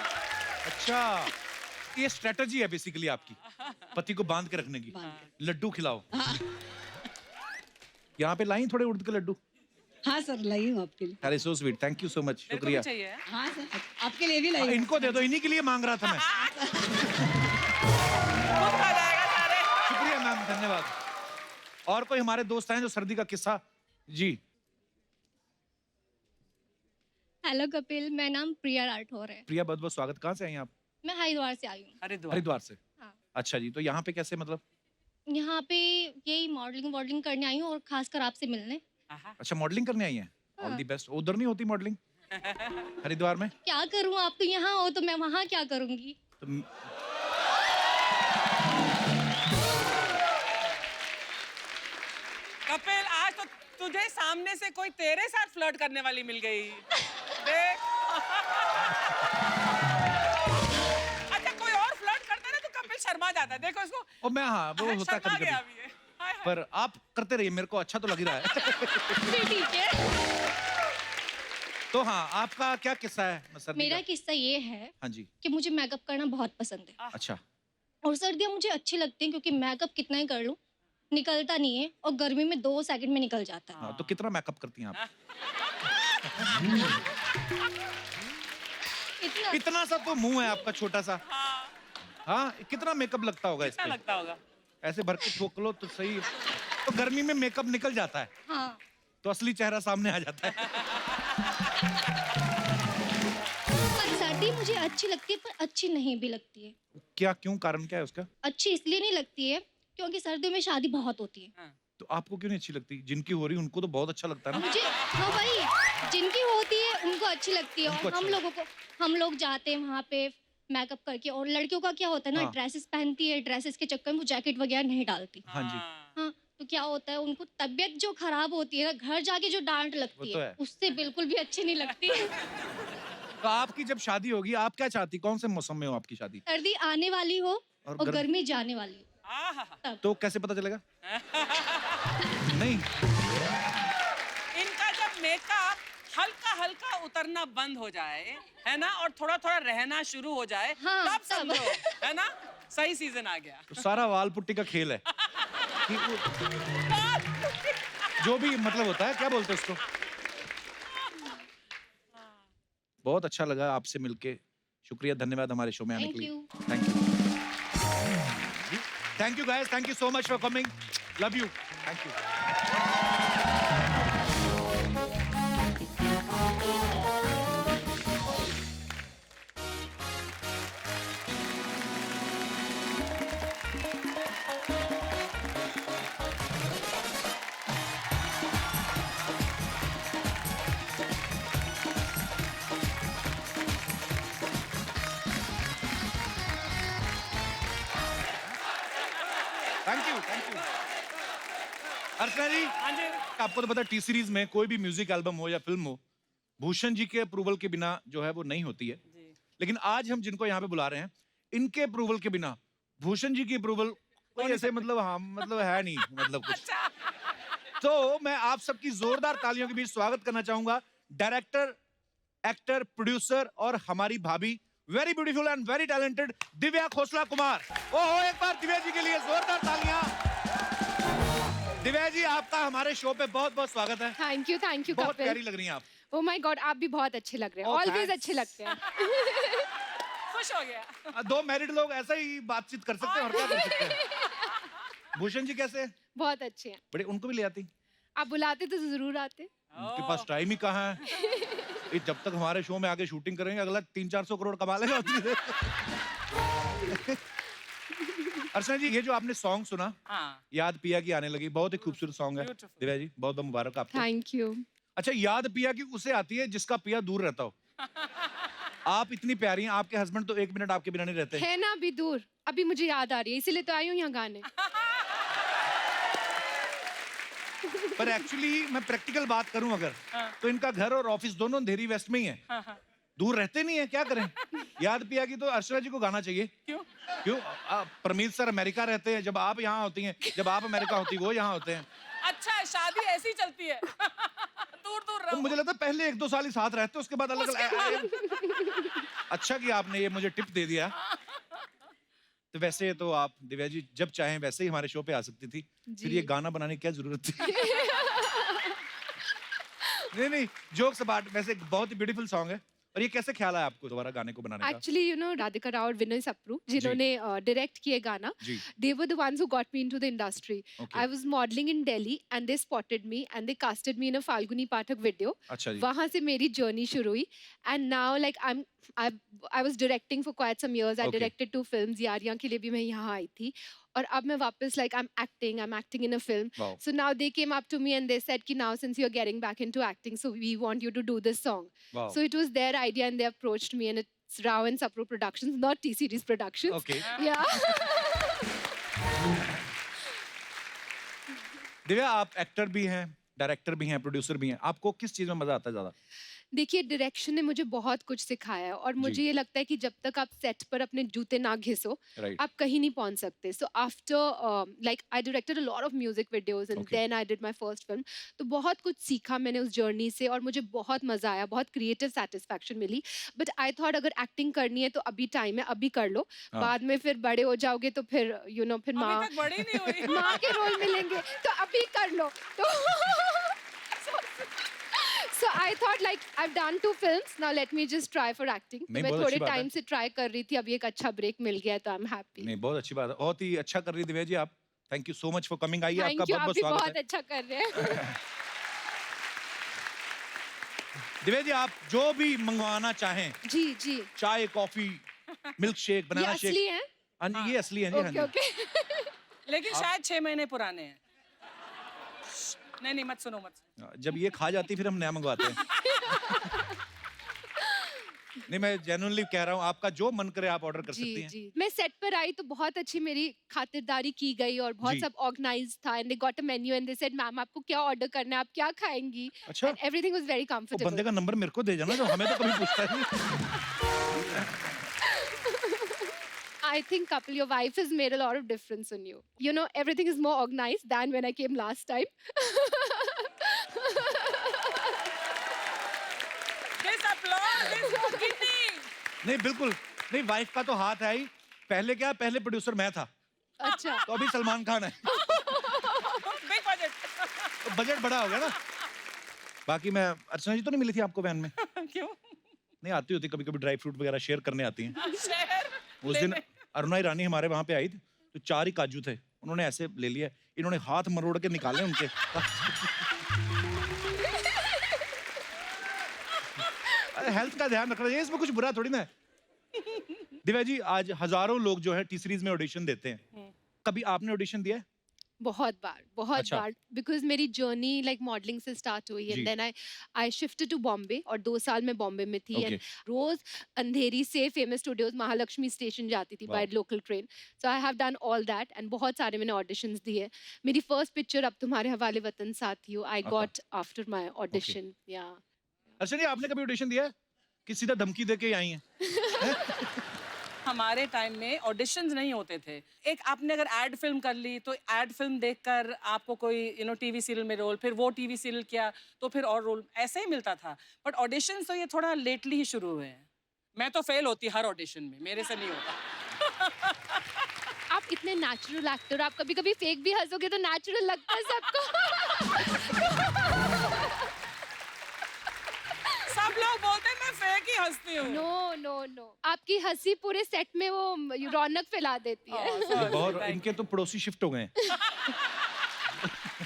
Speaker 1: अच्छा, ये स्ट्रेटजी है बेसिकली आपकी, पति को बांध के रखने की।
Speaker 5: बांध
Speaker 1: लड्डू खिलाओ। यहाँ पे लाई थोड़े उड़द के लड्डू।
Speaker 5: हाँ सर, लाई हूँ आपके लिए।
Speaker 1: अरे so sweet, thank you so much,
Speaker 2: मेरे को भी
Speaker 1: शुक्रिया।
Speaker 2: चाहिए।
Speaker 5: हाँ सर, आपके लिए भी लाई
Speaker 1: हाँ,
Speaker 5: हूँ।
Speaker 1: इनको दे दो, इन्हीं के लिए मांग रहा था मैं।
Speaker 2: खुद खा जाएगा सारे।
Speaker 1: शुक्रिया मैम, धन्यवाद। और कोई हमारे दोस्त हैं जो सर्दी का किस्सा? जी।
Speaker 6: हेलो कपिल, मेरा नाम प्रिया राठौर है।
Speaker 1: प्रिया, बहुत बहुत स्वागत। कहाँ से आई हैं आप?
Speaker 6: मैं हरिद्वार से आई हूँ।
Speaker 1: हरिद्वार से।
Speaker 6: हाँ।
Speaker 1: अच्छा जी, तो यहाँ पे कैसे मतलब?
Speaker 6: यहाँ पे यही मॉडलिंग करने आई हूँ और खासकर आपसे मिलने।
Speaker 1: अच्छा, मॉडलिंग करने आई हैं। ऑल
Speaker 6: हाँ।
Speaker 1: The best. उधर नहीं होती मॉडलिंग हरिद्वार में?
Speaker 6: क्या करूँ, आप तो यहाँ हो तो मैं वहाँ क्या करूँगी?
Speaker 1: तो
Speaker 2: कपिल, आज तो तुझे सामने से कोई तेरे साथ फ्लर्ट करने वाली मिल गई। देख। अच्छा, कोई और फ्लर्ट करता ना तो कपिल शर्मा जाता है। देखो इसको।
Speaker 1: और मैं, हाँ, वो होता है
Speaker 2: शर्मा
Speaker 1: कभी
Speaker 2: गया
Speaker 1: कभी।
Speaker 2: अभी ये। हाय हाय।
Speaker 1: पर आप करते रहिए, मेरे को अच्छा तो लग ही रहा है।
Speaker 6: फिर ठीक है।
Speaker 1: तो हाँ, आपका क्या किस्सा है सर्दी
Speaker 6: मेरा
Speaker 1: का?
Speaker 6: किस्सा ये है
Speaker 1: हाँ जी।
Speaker 6: कि मुझे मेकअप करना बहुत पसंद है
Speaker 1: अच्छा।
Speaker 6: और सर्दियाँ मुझे अच्छी लगती हैं क्योंकि मेकअप कितना ही कर लूँ निकलता नहीं है और गर्मी में 2 सेकंड में निकल जाता है।
Speaker 1: हाँ, तो कितना मेकअप करती हैं आप?
Speaker 6: इतना
Speaker 1: इतना सा तो मुंह है आपका, छोटा सा। हाँ, कितना मेकअप लगता होगा
Speaker 2: कितना
Speaker 1: इसमें?
Speaker 2: लगता होगा?
Speaker 1: ऐसे भर के ठोक लो तो सही। तो गर्मी में मेकअप निकल जाता है
Speaker 6: हाँ।
Speaker 1: तो असली चेहरा सामने आ जाता है।
Speaker 6: पर सर्दी मुझे अच्छी लगती है पर अच्छी नहीं भी लगती है।
Speaker 1: क्या, क्यों, कारण क्या है उसका?
Speaker 6: अच्छी इसलिए नहीं लगती है क्योंकि सर्दियों में शादी बहुत होती है।
Speaker 1: तो आपको क्यों नहीं अच्छी लगती? जिनकी हो रही उनको तो बहुत अच्छा लगता है ना।
Speaker 6: मुझे हाँ वही, जिनकी होती है उनको अच्छी लगती है
Speaker 1: उनको
Speaker 6: और
Speaker 1: अच्छा
Speaker 6: हम लोग जाते हैं वहाँ पे मेकअप करके और लड़कियों का क्या होता है ना,
Speaker 1: हाँ।
Speaker 6: ड्रेसेस पहनती है, ड्रेसेस के चक्कर में वो जैकेट वगैरह नहीं डालती।
Speaker 1: हाँ जी।
Speaker 6: हाँ, तो क्या होता है उनको तबीयत जो खराब होती है ना, घर जाके जो डांट
Speaker 1: वो
Speaker 6: लगती
Speaker 1: तो
Speaker 6: है
Speaker 1: है।
Speaker 6: उससे बिल्कुल भी अच्छी नहीं लगती।
Speaker 1: तो आपकी जब शादी होगी, आप क्या चाहती? कौन से मौसम में हो आपकी शादी?
Speaker 6: सर्दी आने वाली हो
Speaker 1: और
Speaker 6: और गर्मी जाने वाली हो।
Speaker 1: तो कैसे पता चलेगा? नहीं,
Speaker 2: इनका जब मेकअप हल्का हल्का उतरना बंद हो जाए, है ना, और थोड़ा थोड़ा रहना शुरू हो जाए,
Speaker 6: हाँ,
Speaker 2: तब
Speaker 6: तब।
Speaker 2: समझो, है ना, सही सीजन आ गया।
Speaker 1: तो सारा वाल पुट्टी का खेल है कि जो भी मतलब होता है, क्या बोलते हैं उसको। बहुत अच्छा लगा आपसे मिलके। शुक्रिया, धन्यवाद हमारे शो में आने के लिए। Thank you. Thank you guys, thank you so much for coming. Love you. Thank you. Thank you, thank you. Archana ji,
Speaker 2: हाँ जी।
Speaker 1: आपको तो पता है टी सीरीज में कोई भी म्यूजिक एल्बम हो या फिल्म हो, भूषण जी के अप्रूवल के बिना जो है वो नहीं होती है। लेकिन आज हम जिनको यहाँ पे बुला रहे हैं, इनके अप्रूवल के बिना भूषण जी की अप्रूवल कोई ऐसे मतलब, हाँ मतलब है नहीं, मतलब कुछ। तो मैं आप सबकी जोरदार तालियों के बीच स्वागत करना चाहूंगा डायरेक्टर, एक्टर, प्रोड्यूसर और हमारी भाभी, very beautiful and very talented Divya Khosla Kumar. ओहो, एक बार दिव्या जी के लिए जोरदार तालियां। दिव्या जी, आपका हमारे शो पे बहुत बहुत स्वागत है।
Speaker 7: थैंक यू
Speaker 1: बहुत
Speaker 7: कपिल।
Speaker 1: प्यारी लग रही हैं आप।
Speaker 7: ओह माय गॉड, आप भी बहुत अच्छे लग रहे हैं।
Speaker 1: Oh,
Speaker 7: always
Speaker 1: thanks.
Speaker 7: अच्छे लगते हैं।
Speaker 2: खुश हो गया।
Speaker 1: दो मैरिड लोग ऐसा ही बातचीत कर सकते हैं और क्या कर सकते हैं। भूषण जी कैसे हैं?
Speaker 7: बहुत अच्छे हैं।
Speaker 1: बड़े, उनको भी ले आती।
Speaker 7: आप बुलाते तो जरूर आते।
Speaker 1: उनके पास टाइम ही कहाँ है। ये जब तक हमारे शो में आके शूटिंग करेंगे, अगला 300-400 करोड़ कमा लेगा। अर्चना जी, ये जो आपने सॉन्ग सुना,
Speaker 2: हाँ।
Speaker 1: याद पिया की आने लगी, बहुत ही खूबसूरत सॉन्ग है।
Speaker 2: Beautiful.
Speaker 1: दिव्या जी, बहुत बहुत मुबारक आपको।
Speaker 7: Thank you.
Speaker 1: अच्छा, याद पिया की उसे आती है जिसका पिया दूर रहता हो। आप इतनी प्यारी हैं, आपके हस्बैंड तो 1 मिनट आपके बिना नहीं रहते।
Speaker 7: है ना अभी दूर, अभी मुझे याद आ रही है, इसीलिए तो आई हूँ यहाँ गाने।
Speaker 1: पर एक्चुअली मैं प्रैक्टिकल बात करूं अगर, तो इनका घर और ऑफिस दोनों अंधेरी वेस्ट में ही है। दूर रहते नहीं है, क्या करें। याद पिया की तो अर्चना जी को गाना चाहिए।
Speaker 2: क्यों?
Speaker 1: क्यों? परमीत सर अमेरिका रहते हैं, जब आप यहाँ होती हैं, जब आप अमेरिका होती वो यहाँ होते हैं।
Speaker 2: अच्छा, शादी ऐसी चलती है। दूर दूर
Speaker 1: तो
Speaker 2: रहो।
Speaker 1: मुझे लगता है पहले 1-2 साल ही साथ रहते, उसके बाद अलग अलग। अच्छा कि आपने ये मुझे टिप दे दिया। तो वैसे तो आप दिव्या जी जब चाहें वैसे ही हमारे शो पे आ सकती थी, फिर ये गाना बनाने की क्या जरूरत थी। नहीं, जोक्स अपार्ट, वैसे बहुत ही ब्यूटीफुल सॉन्ग है और ये कैसे ख्याल आया आपको दोबारा गाने को बनाने का?
Speaker 7: Actually, you know, Radhika Rao और विनय सप्रू जिन्होंने डायरेक्ट किए गाना,
Speaker 1: जी
Speaker 7: they were the ones who got me into the industry.
Speaker 1: Okay
Speaker 7: I was modeling in Delhi and they spotted me and they casted me in a Falguni Pathak video.
Speaker 1: अच्छा जी
Speaker 7: वहाँ से मेरी journey शुरू हुई and now like I was directing for quite some years. I
Speaker 1: Okay.
Speaker 7: directed 2 films. Yaariyan के लिए भी मैं यहाँ आई थी और अब मैं वापस like I'm acting in a film.
Speaker 1: Wow
Speaker 7: So now they came up to me and they said कि now since you're getting back into acting, so we want you to do this song.
Speaker 1: Wow
Speaker 7: So it was their idea and they approached me and it's Rao and Sapro Productions, not T-Series Productions.
Speaker 1: Okay
Speaker 7: Yeah.
Speaker 1: Divya आप actor भी हैं, director भी हैं, producer भी हैं, आपको किस चीज में मजा आता है ज्यादा?
Speaker 7: देखिए डायरेक्शन ने मुझे बहुत कुछ सिखाया है और मुझे ये लगता है कि जब तक आप सेट पर अपने जूते ना घिसो
Speaker 1: राइट
Speaker 7: आप कहीं नहीं पहुंच सकते. So after like I directed a lot of music videos and
Speaker 1: Okay.
Speaker 7: Then I did my first film. तो बहुत कुछ सीखा मैंने उस जर्नी से और मुझे बहुत मजा आया, बहुत क्रिएटिव सेटिस्फैक्शन मिली. बट आई थॉट अगर एक्टिंग करनी है तो अभी टाइम है, अभी कर लो.
Speaker 1: हाँ.
Speaker 7: बाद में फिर बड़े हो जाओगे तो फिर यू नो फिर
Speaker 2: अभी
Speaker 7: माँ
Speaker 2: तक बड़ी नहीं हुई.
Speaker 7: माँ के रोल मिलेंगे तो अभी कर लो. तो So I thought like I've done 2 films, now let me just try for acting.
Speaker 1: नहीं,
Speaker 7: मैं
Speaker 1: बहुत
Speaker 7: थोड़े
Speaker 1: अच्छी बात है।
Speaker 7: टाइम से ट्राई कर रही थी, अभी एक अच्छा ब्रेक मिल गया है तो आई एम हैप्पी.
Speaker 1: नहीं बहुत अच्छी बात है, बहुत ही अच्छा कर रही है दिव्या जी आप. Thank you so much for coming. आइए आपका
Speaker 7: थैंक यू,
Speaker 1: बहुत
Speaker 7: आप
Speaker 1: बहुत
Speaker 7: भी
Speaker 1: स्वागत
Speaker 7: बहुत
Speaker 1: है.
Speaker 7: अच्छा कर रहे हैं.
Speaker 1: दिव्या जी आप जो भी मंगवाना चाहें,
Speaker 7: जी जी.
Speaker 1: चाय कॉफी मिल्क शेक
Speaker 7: ये
Speaker 1: बनाना
Speaker 7: असली
Speaker 1: शेक,
Speaker 7: है?
Speaker 1: हाँ जी ये असली है जी. हाँ
Speaker 7: ओके
Speaker 1: जी
Speaker 7: ओके.
Speaker 2: लेकिन शायद 6 महीने पुराने हैं. नहीं मत सुनो मत सुनो.
Speaker 1: जब ये खा जाती फिर हम नया मंगवाते हैं. नहीं मैं जेन्युइनली कह रहा हूँ, आपका जो मन करे आप ऑर्डर कर सकती
Speaker 7: जी
Speaker 1: हैं.
Speaker 7: जी. मैं सेट पर आई तो बहुत अच्छी मेरी खातिरदारी की गई और बहुत
Speaker 1: जी.
Speaker 7: सब ऑर्गेनाइज था and they got a menu and they said ma'am आपको क्या ऑर्डर करना है, आप क्या खाएंगी.
Speaker 1: अच्छा
Speaker 7: एवरीथिंग वाज वेरी
Speaker 1: तो बंदे
Speaker 7: कंफर्टेबल.
Speaker 1: का नंबर मेरे को दे जाना, जो हमें तो कभी पूछता ही नहीं.
Speaker 7: I think couple, your wife has made a lot of difference in you. You know, everything is more organized than when I came last time.
Speaker 2: This applause is for Ginny.
Speaker 1: नहीं बिल्कुल नहीं, वाइफ का तो हाथ है ही. पहले क्या, पहले प्रोड्यूसर मैं था,
Speaker 7: अच्छा.
Speaker 1: तो अभी सलमान खान है.
Speaker 2: Big budget.
Speaker 1: तो बजट बड़ा हो गया ना. बाकी मैं, अर्चना जी तो नहीं मिली थी आपको वैन में?
Speaker 2: क्यों?
Speaker 1: नहीं आती होती, कभी कभी ड्राई फ्रूट वगैरह शेयर करने आती हैं.
Speaker 2: शहर.
Speaker 1: उस दिन अरुणा ईरानी हमारे वहां पे आई थी, तो 4 ही काजू थे, उन्होंने ऐसे ले लिया, इन्होंने हाथ मरोड़ के निकाले उनके. हेल्थ का ध्यान रखना चाहिए, इसमें कुछ बुरा थोड़ी ना है. दिव्या जी आज हजारों लोग जो है टी सीरीज में ऑडिशन देते हैं, कभी आपने ऑडिशन दिया है?
Speaker 7: बहुत बार
Speaker 1: अच्छा.
Speaker 7: बिकॉज मेरी जर्नी लाइक मॉडलिंग से स्टार्ट हुई
Speaker 1: जी.
Speaker 7: And then I shifted to Bombay और 2 साल मैं बॉम्बे में थी
Speaker 1: Okay.
Speaker 7: एंड रोज अंधेरी से फेमस स्टूडियोज महालक्ष्मी स्टेशन जाती थी by
Speaker 1: Wow.
Speaker 7: Local train. So I have done all that and बहुत सारे मैंने ऑडिशंस दिए. मेरी फर्स्ट पिक्चर अब तुम्हारे हवाले वतन साथियों आई
Speaker 1: अच्छा.
Speaker 7: Got after my audition. या
Speaker 1: अर्चना जी आपने कभी ऑडिशन दिया है कि सीधा धमकी दे के आई हैं?
Speaker 2: हमारे टाइम में ऑडिशंस नहीं होते थे. एक आपने अगर एड फिल्म कर ली तो एड फिल्म देखकर आपको कोई टीवी सीरियल में रोल, फिर वो टीवी सीरियल किया तो फिर और रोल, ऐसे ही मिलता था. बट ऑडिशंस तो ये थोड़ा लेटली ही शुरू हुए हैं. मैं तो फेल होती हर ऑडिशन में, मेरे से नहीं होता.
Speaker 7: आप इतने नेचुरल एक्टर, आप कभी कभी फेक भी हंसोगे तो नेचुरल लगता है सबको.
Speaker 2: सब लोग बोलते हैं मैं फेक ही हंसती हूँ.
Speaker 7: नो नो नो, आपकी हंसी पूरे सेट में वो रौनक फैला देती है.
Speaker 1: ये बहुत, इनके तो पड़ोसी शिफ्ट हो गए हैं.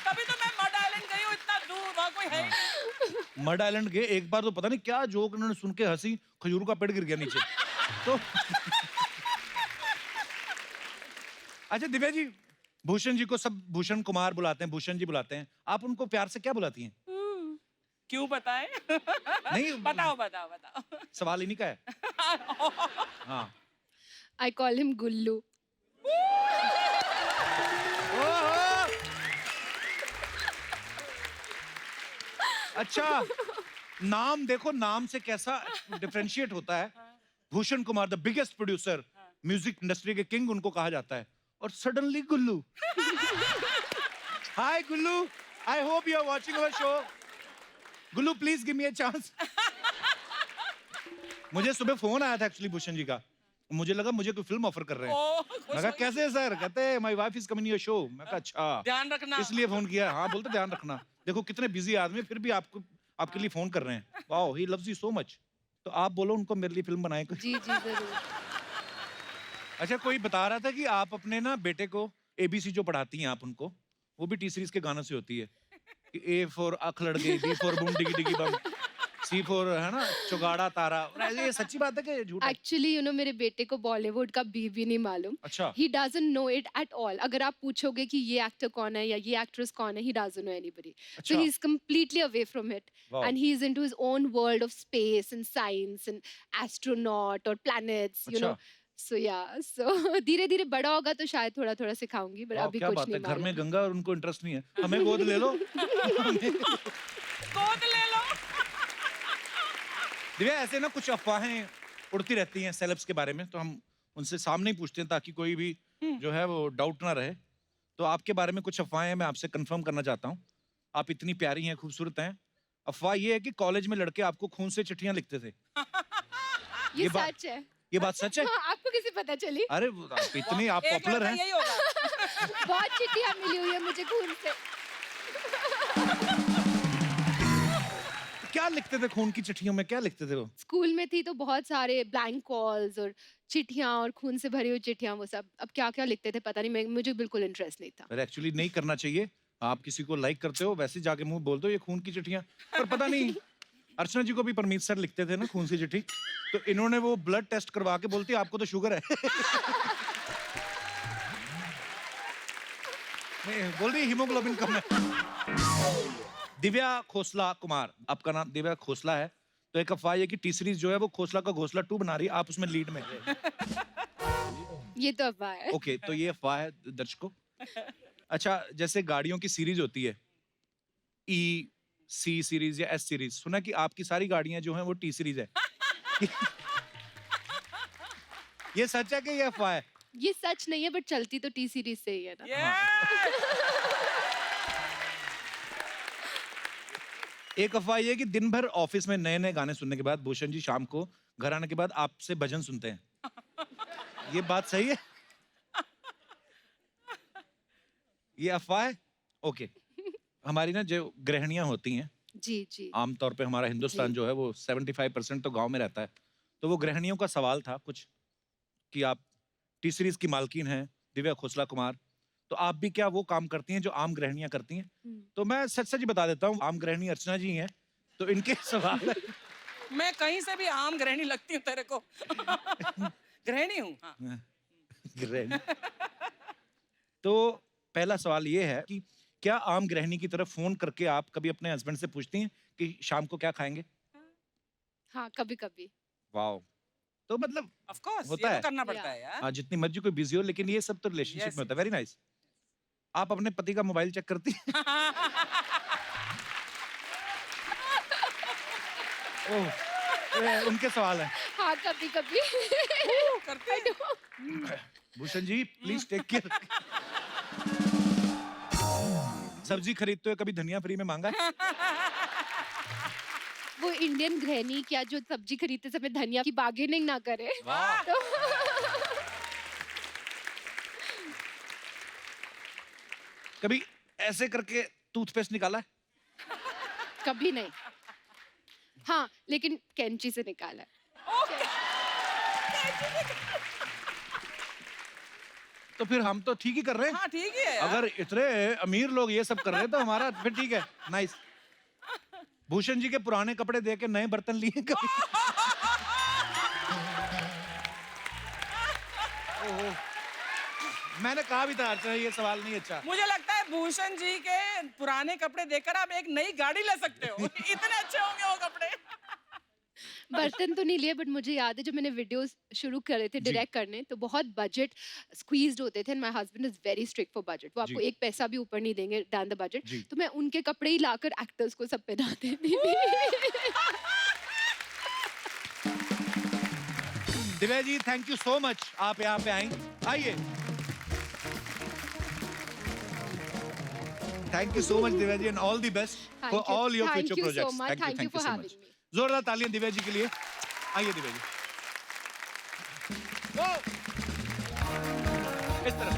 Speaker 2: तभी तो मैं मड आइलैंड गई हूँ इतना दूर, वहाँ कोई है ही नहीं.
Speaker 1: मड आइलैंड गए एक बार, तो पता नहीं क्या जोक उन्होंने सुन के हंसी, खजूर का पेड़ गिर गया नीचे. तो अच्छा दिव्या जी, भूषण जी को सब भूषण कुमार बुलाते हैं, भूषण जी बुलाते हैं, आप उनको प्यार से क्या बुलाती हैं?
Speaker 2: क्यों बताएं?
Speaker 1: नहीं
Speaker 2: बताओ बताओ बताओ.
Speaker 1: सवाल इन्हीं का है. हाँ.
Speaker 7: आई कॉल हिम गुल्लू.
Speaker 1: ओहो! अच्छा नाम देखो, नाम से कैसा डिफरेंशिएट होता है. Bhushan Kumar the biggest producer, music industry के किंग उनको कहा जाता है, और suddenly Gullu. Hi Gullu, I hope you are watching our show. Gullu please give me a chance. मुझे सुबह फोन आया था एक्चुअली भूषण जी का, मुझे लगा मुझे कोई फिल्म ऑफर कर रहे हैं. मैं कहा कैसे सर, कहते my wife is coming your show. मैं कहा अच्छा
Speaker 2: ध्यान रखना.
Speaker 1: इसलिए फोन किया. हाँ बोलते ध्यान रखना. देखो कितने बिजी आदमी, फिर भी आपको, आपके लिए फोन कर रहे हैं. Wow, he loves you so much. तो आप बोलो उनको मेरे लिए फिल्म बनाए कोई।
Speaker 7: जी जी जरूर।
Speaker 1: अच्छा, कोई बता रहा था कि आप अपने ना बेटे को एबीसी जो पढ़ाती हैं आप उनको, वो भी टी सीरीज के गानों से होती है कि ए फॉर अख लड़ गई, बी फॉर बूम डिगी डिगी बम, सी फॉर है ना चुगाड़ा तारा। और ऐसे ये सच्ची बात है कि झूठ है?
Speaker 7: एक्चुअली यू नो मेरे बेटे को बॉलीवुड का भी नहीं मालूम।
Speaker 1: अच्छा,
Speaker 7: he doesn't know it at all. अगर आप पूछोगे कि ये एक्टर कौन है या ये एक्ट्रेस कौन है, ही डजंट नो एनीबॉडी।
Speaker 1: अच्छा।
Speaker 7: So he's completely away from it.
Speaker 1: Wow.
Speaker 7: And he's into his own world of space and science and astronaut or planets, you know.
Speaker 1: अच्छा।
Speaker 7: So yeah, so धीरे धीरे बड़ा होगा तो शायद थोड़ा थोड़ा सिखाऊंगी, but
Speaker 1: वाह,
Speaker 7: अभी
Speaker 1: क्या
Speaker 7: कुछ
Speaker 1: बात है,
Speaker 7: नहीं
Speaker 1: घर में
Speaker 7: मालूम।
Speaker 1: गंगा और उनको इंटरेस्ट नहीं है। हमें गोद ले लो।
Speaker 2: गोद ले लो।
Speaker 1: दिव्या, ऐसे ना कुछ अफवाहें उड़ती रहती हैं सेलेब्स के बारे में, तो हम उनसे सामने ही पूछते हैं ताकि कोई भी जो है वो डाउट ना रहे। तो आपके बारे में कुछ अफवाहें मैं आपसे कंफर्म करना चाहता हूँ। आप इतनी प्यारी हैं, खूबसूरत हैं। अफवाह ये है कि कॉलेज में लड़के आपको खून से चिट्ठियां लिखते थे।
Speaker 7: ये
Speaker 1: बात-
Speaker 7: सच है।
Speaker 1: ये बात सच है?
Speaker 7: हाँ, आपको कैसे पता चली?
Speaker 1: अरे आप इतनी आप
Speaker 2: एक
Speaker 1: पॉपुलर
Speaker 2: लड़का
Speaker 1: हैं।
Speaker 2: यही होगा।
Speaker 7: बहुत चिट्ठियां मिली हुई है मुझे खून से।
Speaker 1: क्या लिखते थे खून की चिट्ठियों में, क्या लिखते थे वो?
Speaker 7: स्कूल में थी तो बहुत सारे ब्लैंक कॉल्स और चिट्ठियां और खून से भरी हुई चिट्ठियां, वो सब। अब क्या क्या लिखते थे पता नहीं, मुझे बिल्कुल इंटरेस्ट नहीं था।
Speaker 1: पर एक्चुअली नहीं करना चाहिए। आप किसी को लाइक करते हो वैसे जाके मुंह बोल दो ये खून की चिट्ठियां। पर पता नहीं, अर्चना जी को भी परमीत सर लिखते थे ना खून से चिट्ठी, तो इन्होंने वो ब्लड टेस्ट करवा के बोलती आपको तो शुगर है। नहीं, बोल रही हीमोग्लोबिन कम है। दिव्या खोसला कुमार, आपका नाम दिव्या खोसला है, तो एक अफवाह है कि टी सीरीज जो है वो खोसला का घोसला 2 बना रही है, आप उसमें लीड में हैं।
Speaker 7: ये तो अफवाह है।
Speaker 1: ओके, तो ये अफवाह है दर्शकों। अच्छा, जैसे गाड़ियों की सीरीज होती है, ई सी सीरीज या एस सीरीज, सुना कि आपकी सारी गाड़ियां जो हैं वो टी सीरीज है। ये सच है कि ये अफवाह है?
Speaker 7: ये सच नहीं है, बट चलती तो टी सीरीज से ही है ना।
Speaker 1: एक अफवाह ये है कि दिन भर ऑफिस में नए नए गाने सुनने के बाद भूषण जी शाम को घर आने के बाद आपसे भजन सुनते हैं। ये बात सही है? ये अफवाह है? ओके। हमारी ना जो गृहिणियां होती हैं,
Speaker 7: जी जी।
Speaker 1: आमतौर पे हमारा हिंदुस्तान
Speaker 7: जी।
Speaker 1: जो है वो 75% तो गांव में रहता है, तो वो गृहिणियों का सवाल था कुछ कि आप टी सीरीज की मालकिन हैं दिव्या खोसला कुमार, तो आप भी क्या वो काम करती हैं जो आम गृहिणियां करती हैं? तो मैं सच सच ही बता देता हूँ, आम गृहिणी अर्चना जी हैं, तो इनके सवाल है।
Speaker 2: मैं कहीं से भी आम गृहिणी लगती हूँ तेरे को। गृहिणी हूँ। हाँ।
Speaker 1: गृहिणी। तो पहला सवाल ये है कि क्या आम गृहिणी की तरफ फोन करके आप कभी अपने हस्बैंड से पूछती हैं कि शाम को क्या खाएंगे?
Speaker 7: हाँ, कभी कभी।
Speaker 1: वाओ, तो मतलब
Speaker 2: ऑफ कोर्स
Speaker 1: होता
Speaker 2: ये
Speaker 1: है।
Speaker 2: तो करना पड़ता है यार।
Speaker 1: हाँ, जितनी मर्जी कोई बिजी हो, लेकिन ये सब तो रिलेशनशिप
Speaker 2: Yes,
Speaker 1: में होता है। Very nice. आप अपने पति का मोबाइल चेक करती हैं? ओह, उनके सवाल है।
Speaker 7: हाँ, कभी कभी।
Speaker 2: करते हैं।
Speaker 1: Bhushan ji please take care. सब्जी खरीदते हुए कभी धनिया फ्री में मांगा है?
Speaker 7: वो इंडियन गृहिणी क्या जो सब्जी खरीदते समय धनिया की बार्गेनिंग ना करे।
Speaker 1: वाह।
Speaker 7: तो
Speaker 1: कभी ऐसे करके टूथपेस्ट निकाला है?
Speaker 7: कभी नहीं। हाँ, लेकिन कैंची से निकाला है।
Speaker 1: तो फिर हम तो ठीक ही कर रहे हैं।
Speaker 2: हाँ ठीक ही है यार।
Speaker 1: अगर इतने अमीर लोग ये सब कर रहे हैं तो हमारा फिर ठीक है। नाइस। भूषण जी के पुराने कपड़े दे के नए बर्तन लिए कभी? ओहो, मैंने कहा भी था अर्चना ये सवाल नहीं अच्छा।
Speaker 2: मुझे लगता है भूषण जी के पुराने कपड़े देखकर आप एक नई गाड़ी ले सकते हो। इतने अच्छे होंगे वो कपड़े।
Speaker 7: बर्तन तो नहीं लिए, बट मुझे याद है जब मैंने वीडियोस शुरू करे थे डायरेक्ट करने, तो बहुत बजट स्क्वीज्ड होते थे। My husband is very strict for budget. वो आपको
Speaker 1: जी।
Speaker 7: एक पैसा भी ऊपर नहीं देंगे डाउन द बजट।
Speaker 1: जी।
Speaker 7: तो मैं उनके कपड़े ही लाकर एक्टर्स को सब पहनाते थी।
Speaker 1: Divya ji thank you so much, आप यहाँ पे आई। आइए। Thank you so much Divya ji, and all the best
Speaker 7: Thank
Speaker 1: for
Speaker 7: you.
Speaker 1: All your
Speaker 7: Thank
Speaker 1: future
Speaker 7: you so
Speaker 1: projects.
Speaker 7: much. Thank you for
Speaker 1: so
Speaker 7: having
Speaker 1: much.
Speaker 7: me.
Speaker 1: जोरदार तालियां दिव्या जी के लिए। आइए दिव्या जी। ओ! इस तरफ।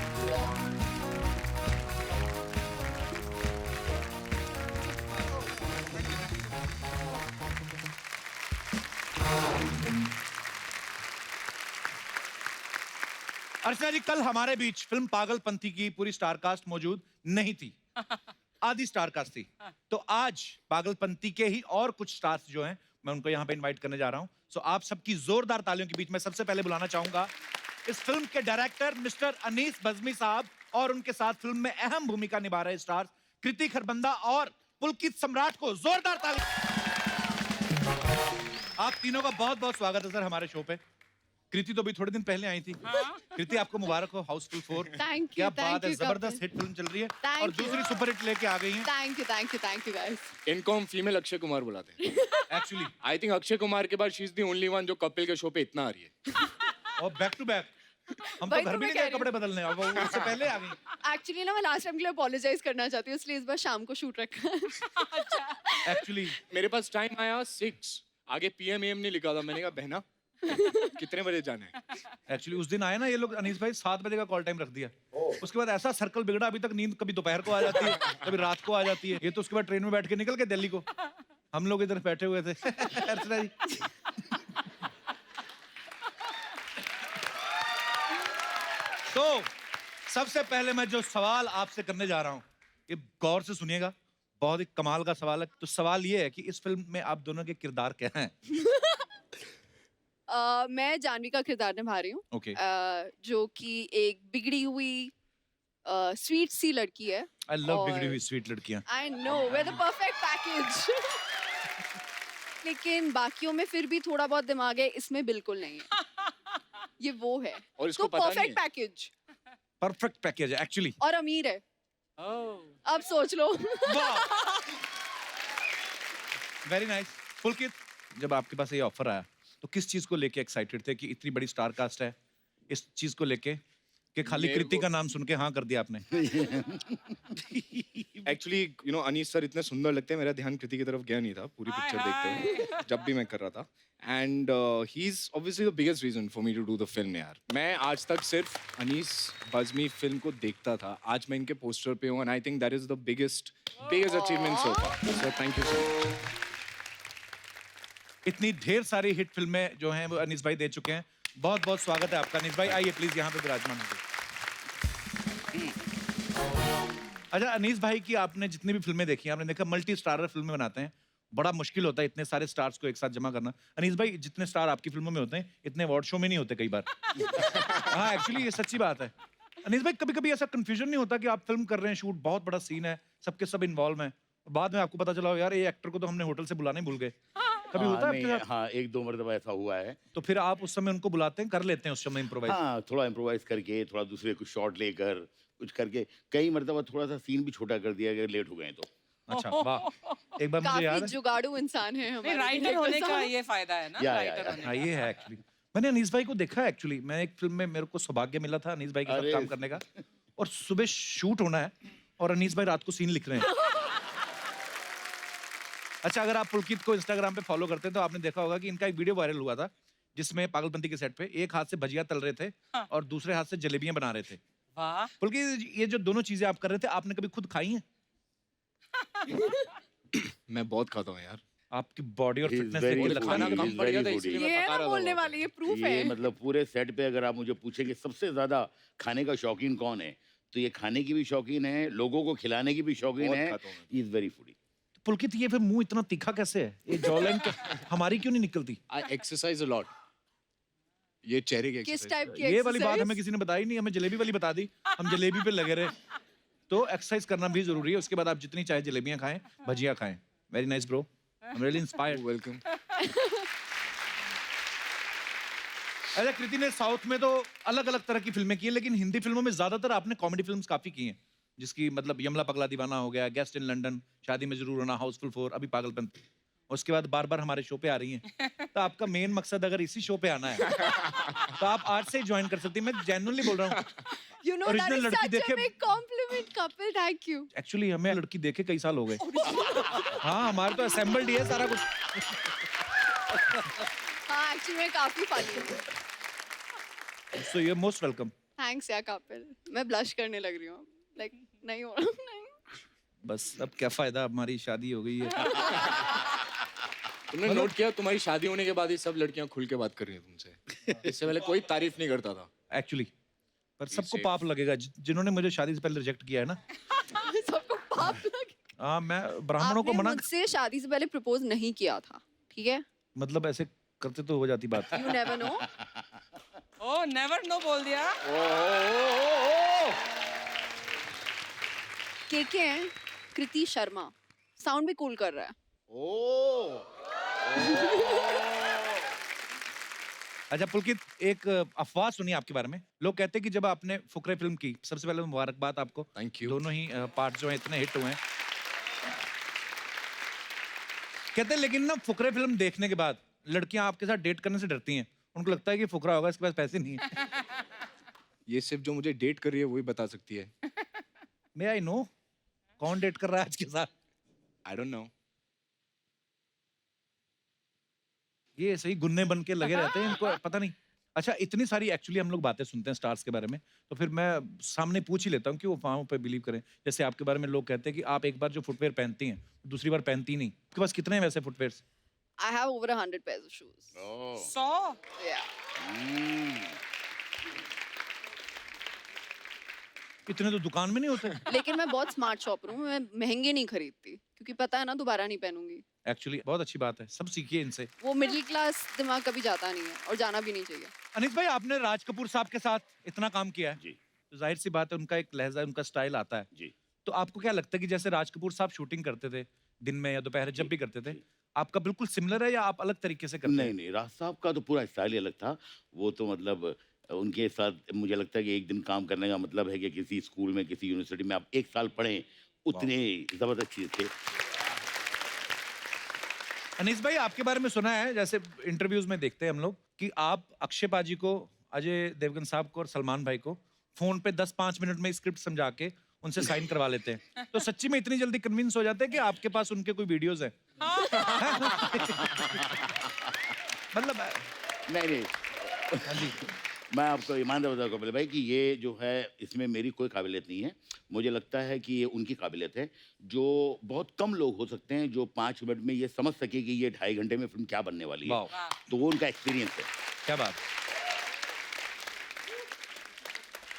Speaker 1: अर्चना जी, कल हमारे बीच फिल्म पागलपंथी की पूरी स्टारकास्ट मौजूद नहीं थी, आधी स्टारकास्ट थी। तो आज पागलपंथी के ही और कुछ स्टार्स जो हैं, मैं उनको यहाँ पे इनवाइट करने जा रहा हूँ। सो आप सबकी जोरदार तालियों के बीच में सबसे पहले बुलाना चाहूंगा इस फिल्म के डायरेक्टर मिस्टर अनीस बज़मी साहब और उनके साथ फिल्म में अहम भूमिका निभा रहे स्टार्स कृति खरबंदा और पुलकित सम्राट को जोरदार ताली। आप तीनों का बहुत बहुत स्वागत है सर हमारे शो पे। कृति तो अभी थोड़े दिन पहले आई थी। कृति, आपको मुबारक हो हाउसफुल 4।
Speaker 7: Thank you,
Speaker 1: क्या
Speaker 7: thank
Speaker 1: बात है,
Speaker 7: you,
Speaker 1: जबरदस्त
Speaker 7: Kapil.
Speaker 1: हिट फिल्म चल रही है
Speaker 7: Thank
Speaker 1: और
Speaker 7: you.
Speaker 1: दूसरी सुपर हिट लेके आ गई हैं।
Speaker 7: Thank you guys.
Speaker 8: इनको हम फीमेल अक्षय कुमार बुलाते हैं।
Speaker 1: Actually
Speaker 8: I think Akshay Kumar के बाद she is the only one जो कपिल के शो पे इतना आ रही है।
Speaker 1: और बैक टू बैक हम तो
Speaker 7: वही
Speaker 1: घर
Speaker 7: तो
Speaker 1: भी
Speaker 7: मैं
Speaker 1: नहीं
Speaker 7: कह
Speaker 1: गए
Speaker 7: रही
Speaker 1: कपड़े बदलने, अब वो उससे पहले आ गई।
Speaker 7: एक्चुअली ना मैं लास्ट टाइम के लिए अपोलोजाइज करना चाहती हूँ, इसलिए इस बार शाम को शूट रखा है।
Speaker 1: एक्चुअली
Speaker 8: मेरे पास टाइम आया 6, आगे PM AM नहीं लिखा था। मैंने कहा बहना कितने बजे जाना है?
Speaker 1: एक्चुअली उस दिन आए ना ये लोग, अनीस भाई 7 बजे का कॉल टाइम रख दिया। उसके बाद ऐसा सर्कल बिगड़ा, अभी तक नींद कभी दोपहर को आ जाती है, कभी रात को आ जाती है। ये तो उसके बाद ट्रेन में बैठ के निकल के दिल्ली को, हम लोग इधर बैठे हुए थे। अर्चना जी तो सबसे पहले मैं जो सवाल आपसे करने जा रहा हूं, ये गौर से सुनिएगा, बहुत ही कमाल का सवाल है। तो सवाल ये है कि इस फिल्म में आप दोनों के किरदार क्या हैं?
Speaker 7: मैं जानवी का किरदार निभा रही हूँ,
Speaker 1: ओके,
Speaker 7: जो कि एक बिगड़ी हुई स्वीट सी लड़की है।
Speaker 1: आई लव
Speaker 7: और-
Speaker 1: बिगड़ी हुई स्वीट लड़कियां।
Speaker 7: I know, way the perfect package. लेकिन बाकियों में फिर भी थोड़ा बहुत दिमाग है, इसमें बिल्कुल नहीं है। ये वो है,
Speaker 8: और इसको
Speaker 7: तो
Speaker 8: पता नहीं
Speaker 7: परफेक्ट
Speaker 8: है।
Speaker 7: पैकेज।
Speaker 1: परफेक्ट पैकेज है एक्चुअली।
Speaker 7: और अमीर है, अब सोच लो।
Speaker 1: Very nice. पुलकित, जब आपके पास ये ऑफर आया तो किस चीज को लेके एक्साइटेड थे कि इतनी बड़ी स्टार कास्ट है, इस चीज को लेके कि खाली
Speaker 8: मेरे
Speaker 1: कृति
Speaker 8: को-
Speaker 1: का नाम सुन के हाँ कर दिया आपने?
Speaker 8: Actually you know Anees sir इतने सुंदर लगते हैं, मेरा ध्यान कृति की तरफ गया नहीं था पूरी पिक्चर देखते हुए, जब भी मैं कर रहा था। And he is obviously the biggest reason for me to do the film यार। मैं आज तक सिर्फ अनीस बज़मी फिल्म को देखता था, आज मैं इनके पोस्टर पे हूँ and I think that is the biggest achievement so far. So thank you so much.
Speaker 1: इतनी ढेर सारी हिट फिल्में जो हैं वो अनीस भाई दे चुके हैं। बहुत बहुत स्वागत है आपका अनीस भाई, आइए प्लीज यहाँ पे विराजमान होइए। अच्छा अनीस भाई की आपने जितनी भी फिल्में देखी हैं, आपने देखा मल्टी स्टारर फिल्में बनाते हैं, बड़ा मुश्किल होता है इतने सारे स्टार्स को एक साथ जमा करना। अनीस भाई, जितने स्टार आपकी फिल्मों में होते हैं इतने अवार्ड शो में नहीं होते कई बार। हाँ एक्चुअली ये सच्ची बात है। अनीस भाई, कभी कभी ऐसा कंफ्यूजन नहीं होता कि आप फिल्म कर रहे हैं, शूट बहुत बड़ा सीन है, सबके सब इन्वॉल्व हैं, और बाद में आपको पता चला हो यार ये एक्टर को तो हमने होटल से बुलाने ही भूल गए? कभी होता है आपके साथ?
Speaker 9: हाँ, 1-2 मरतबा ऐसा हुआ है।
Speaker 1: तो फिर आप उस समय उनको बुलाते हैं, कर लेते हैं उस समय इम्प्रोवाइज?
Speaker 9: हाँ, थोड़ा इम्प्रोवाइज करके, थोड़ा दूसरे कुछ शॉट लेकर, कुछ करके, कई मरतबा थोड़ा सा सीन भी छोटा कर दिया अगर लेट हो गए तो।
Speaker 1: अच्छा वाह, एक बार मुझे याद
Speaker 7: काफी
Speaker 1: है।
Speaker 7: जुगाड़ू इंसान है हमारे
Speaker 2: राइटर
Speaker 7: director
Speaker 2: होने का
Speaker 7: साहब।
Speaker 2: ये फायदा है ना,
Speaker 9: या,
Speaker 2: राइटर
Speaker 9: या।
Speaker 2: होने
Speaker 1: हाँ ये है एक्चुअली। मैंने अनीस भाई को देखा एक्चुअली, मैं एक फिल्म में मेरे को सौभाग्य मिला था अनीस भाई के साथ
Speaker 9: अरे।
Speaker 1: काम करने का, और सुबह शूट होना है और अनीस भाई रात को सीन लिख रहे हैं। अच्छा, अगर आप पुलकित को इंस्टाग्राम पे फॉलो करते हैं तो आपने देखा होगा कि इनका एक वीडियो वायरल हुआ था जिसमें पागलपंती के सेट पे एक हाथ से भजिया तल रहे थे और दूसरे हाथ से जलेबियां बना रहे थे।
Speaker 2: वाह,
Speaker 1: पुलकित, ये जो दोनों चीजें आप कर रहे थे, आपने कभी खुद खाई हैं?
Speaker 8: मैं बहुत खाता हूँ यार।
Speaker 1: आपकी बॉडी और
Speaker 9: He is
Speaker 1: फिटनेस
Speaker 9: very
Speaker 1: देख के
Speaker 9: foodie,
Speaker 1: लगता
Speaker 8: खाना
Speaker 1: है
Speaker 9: he
Speaker 1: ना।
Speaker 8: कम
Speaker 9: is
Speaker 8: पड़ गया
Speaker 9: very
Speaker 8: था इसलिए
Speaker 9: foodie।
Speaker 8: मैं
Speaker 7: ये है
Speaker 8: पका
Speaker 7: ना
Speaker 8: रहा था
Speaker 7: बोलने
Speaker 8: बहुत।
Speaker 7: वाली, ये प्रूफ
Speaker 9: ये
Speaker 7: है।
Speaker 9: मतलब पूरे सेट पे अगर आप मुझे पूछेंगे सबसे ज्यादा खाने का शौकीन कौन है, तो ये खाने की भी शौकीन है, लोगों को खिलाने की भी शौकीन
Speaker 8: बहुत
Speaker 9: है।
Speaker 8: खाता हूँ मैं।
Speaker 9: He is very foodie.
Speaker 1: Pulkit, ये फिर मुंह इतना तीखा कैसे है? ये जॉलाइन हमारी क्यों नहीं निकलती?
Speaker 8: आई एक्सरसाइज अ लॉट। ये चेहरे की
Speaker 7: किस
Speaker 8: exercise
Speaker 7: टाइप
Speaker 8: है।
Speaker 7: की
Speaker 1: ये वाली बात
Speaker 7: exercise?
Speaker 1: हमें किसी ने बताई नहीं, हमें जलेबी वाली बता दी, हम जलेबी पे लगे रहे। तो एक्सरसाइज करना भी जरूरी है, उसके बाद आप जितनी चाहे जलेबियां खाएं, भजिया खाएं। Very nice bro, I am really inspired.
Speaker 8: Welcome.
Speaker 1: अच्छा, कृति ने साउथ में तो अलग अलग तरह की फिल्में की हैं, लेकिन हिंदी फिल्मों में ज्यादातर आपने कॉमेडी फिल्म्स काफी की हैं, जिसकी मतलब यमला पगला दीवाना हो गया, गेस्ट इन लंदन, शादी में जरूर होना, हाउसफुल 4, अभी पागलपंती। उसके बाद बार बार हमारे शो पे आ रही हैं। तो आपका मेन मकसद अगर इसी शो पे आना है तो आप आज से ही ज्वाइन कर सकती हैं। मैं जेन्युइनली बोल रहा हूँ।
Speaker 7: You know, that
Speaker 1: Original
Speaker 7: is
Speaker 1: लड़की
Speaker 7: such a
Speaker 1: देखे-
Speaker 7: big compliment, Kapil. Thank you.
Speaker 1: Actually हमें लड़की देखे कई साल हो गए। हाँ, हमारे तो असेंबल्ड ही है सारा कुछ।
Speaker 7: हाँ, actually मैं काफी funny हूँ।
Speaker 1: So you are most welcome.
Speaker 7: Thanks यार Kapil. मैं blush करने लग रही हूँ। Like नहीं हो रहा, नहीं।
Speaker 1: बस अब क्या फायदा, हमारी शादी हो गई है।
Speaker 8: तुमने नोट किया, तुम्हारी शादी होने के बाद ही सब लड़कियां खुल के बात कर रही हैं तुमसे। इससे पहले कोई तारीफ नहीं करता था।
Speaker 1: एक्चुअली पर सबको पाप लगेगा जिन्होंने मुझे शादी से पहले रिजेक्ट किया है ना।
Speaker 10: सबको पाप लगे।
Speaker 1: हाँ, मैं ब्राह्मणों को
Speaker 10: आपने
Speaker 1: मना,
Speaker 10: मुझसे शादी से पहले प्रपोज नहीं किया था, ठीक है?
Speaker 1: मतलब ऐसे करते तो हो जाती बात।
Speaker 10: You never know.
Speaker 2: Oh never know बोल दिया।
Speaker 10: के हैं कृति शर्मा, साउंड भी कूल कर रहा है।
Speaker 1: अच्छा पुलकित, एक अफवाह सुनी आपके बारे में। लोग कहते हैं कि जब आपने फुकरे फिल्म की, सबसे पहले मुबारकबाद आपको।
Speaker 8: Thank you.
Speaker 1: दोनों ही पार्ट जो हैं इतने हिट हुए हैं। कहते हैं लेकिन ना फुकरे फिल्म देखने के बाद लड़कियां आपके साथ डेट करने से डरती हैं। उनको लगता है कि फुकरा होगा, इसके पास पैसे नहीं है।
Speaker 8: ये सिर्फ जो मुझे डेट कर रही है वही बता सकती है।
Speaker 1: मे आई नो कौन डेट कर रहा है आज के साथ?
Speaker 8: I don't know.
Speaker 1: ये सही गुन्ने बन के लगे रहते हैं, इनको पता नहीं। अच्छा, इतनी सारी एक्चुअली हम लोग बातें सुनते हैं स्टार्स के बारे में, तो फिर मैं सामने पूछ ही लेता हूँ कि वो अफवाहों पे बिलीव करें। जैसे आपके बारे में लोग कहते हैं कि आप एक बार जो फुटवेयर पहनती हैं दूसरी बार पहनती नहीं। आपके पास कितने हैं वैसे footwear?
Speaker 10: I have over 100 pairs of shoes.
Speaker 2: 100।
Speaker 10: Yeah.
Speaker 1: इतने तो दुकान में नहीं होते।
Speaker 10: लेकिन मैं बहुत स्मार्ट शॉपर हूँ, मैं महंगे नहीं खरीदती क्योंकि पता है ना दोबारा नहीं पहनूंगी।
Speaker 1: एक्चुअली बहुत अच्छी बात है, सब सीखिए इनसे।
Speaker 10: वो मिडिल क्लास दिमाग कभी जाता नहीं है और जाना भी नहीं चाहिए।
Speaker 1: अनीस भाई, आपने राज कपूर साहब के साथ इतना काम किया है
Speaker 9: जी
Speaker 1: तो जाहिर सी बात है उनका एक लहजा, उनका स्टाइल आता है।
Speaker 9: जी।
Speaker 1: तो आपको क्या लगता है कि जैसे राज कपूर साहब शूटिंग करते थे दिन में या दोपहर जब भी करते थे, आपका बिल्कुल सिमिलर है या आप अलग तरीके से करते हैं?
Speaker 9: नहीं नहीं, राज साहब का तो पूरा स्टाइल ही अलग था। वो तो मतलब उनके साथ मुझे लगता है कि एक दिन काम करने का मतलब है कि किसी स्कूल में, किसी यूनिवर्सिटी में आप 1 साल पढ़ें, उतने जबरदस्त चीज थे।
Speaker 1: अनीस भाई, आपके बारे में सुना है, जैसे इंटरव्यूज में देखते हैं हम लोग कि आप अक्षय पाजी को, अजय देवगन साहब को और सलमान भाई को फोन पे 10-5 मिनट में स्क्रिप्ट समझा के उनसे साइन करवा लेते हैं। तो सच्ची में इतनी जल्दी कन्विंस हो जाते हैं कि आपके पास उनके कोई वीडियोस हैं? मतलब
Speaker 9: नहीं नहीं,
Speaker 1: हाँ जी,
Speaker 9: मैं आपको ईमानदार बताऊँ कपिल भाई कि ये जो है इसमें मेरी कोई काबिलियत नहीं है। मुझे लगता है कि ये उनकी काबिलियत है। जो बहुत कम लोग हो सकते हैं जो 5 मिनट में ये समझ सके कि ये 2.5 घंटे में फिल्म क्या बनने वाली है,
Speaker 1: वाह,
Speaker 9: तो वो उनका एक्सपीरियंस है।
Speaker 1: क्या बात।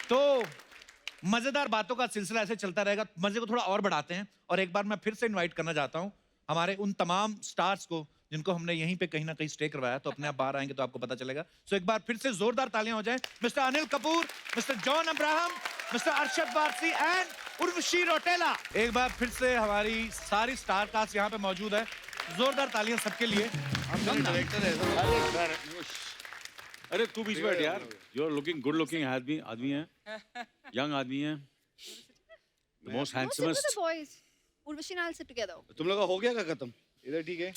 Speaker 1: तो मजेदार बातों का सिलसिला ऐसे चलता रहेगा। मजे को थोड़ा और बढ़ाते हैं और एक बार मैं फिर से इनवाइट करना चाहता हूं हमारे उन तमाम स्टार्स को जिनको हमने यहीं पे कहीं ना कहीं स्टे करवाया। तो अपने आप बाहर आएंगे तो आपको पता चलेगा। सो एक बार फिर से जोरदार तालियां हो जाएं। Mister Anil Kapoor, mister John Abraham, mister Arshad Warsi and Urvashi Rautela. एक बार फिर से हमारी सारी स्टार कास्ट यहाँ पे मौजूद है। जोरदार तालियां सबके लिए।
Speaker 11: अरे तू बीच में बैठ यार। You are looking good looking आदमी है, यंग आदमी है, the most handsomest.
Speaker 10: Boys, Urvashi नाल सिट टुगेदर।
Speaker 11: तुम लोग का हो गया क्या खत्म?
Speaker 8: इधर ठीक है।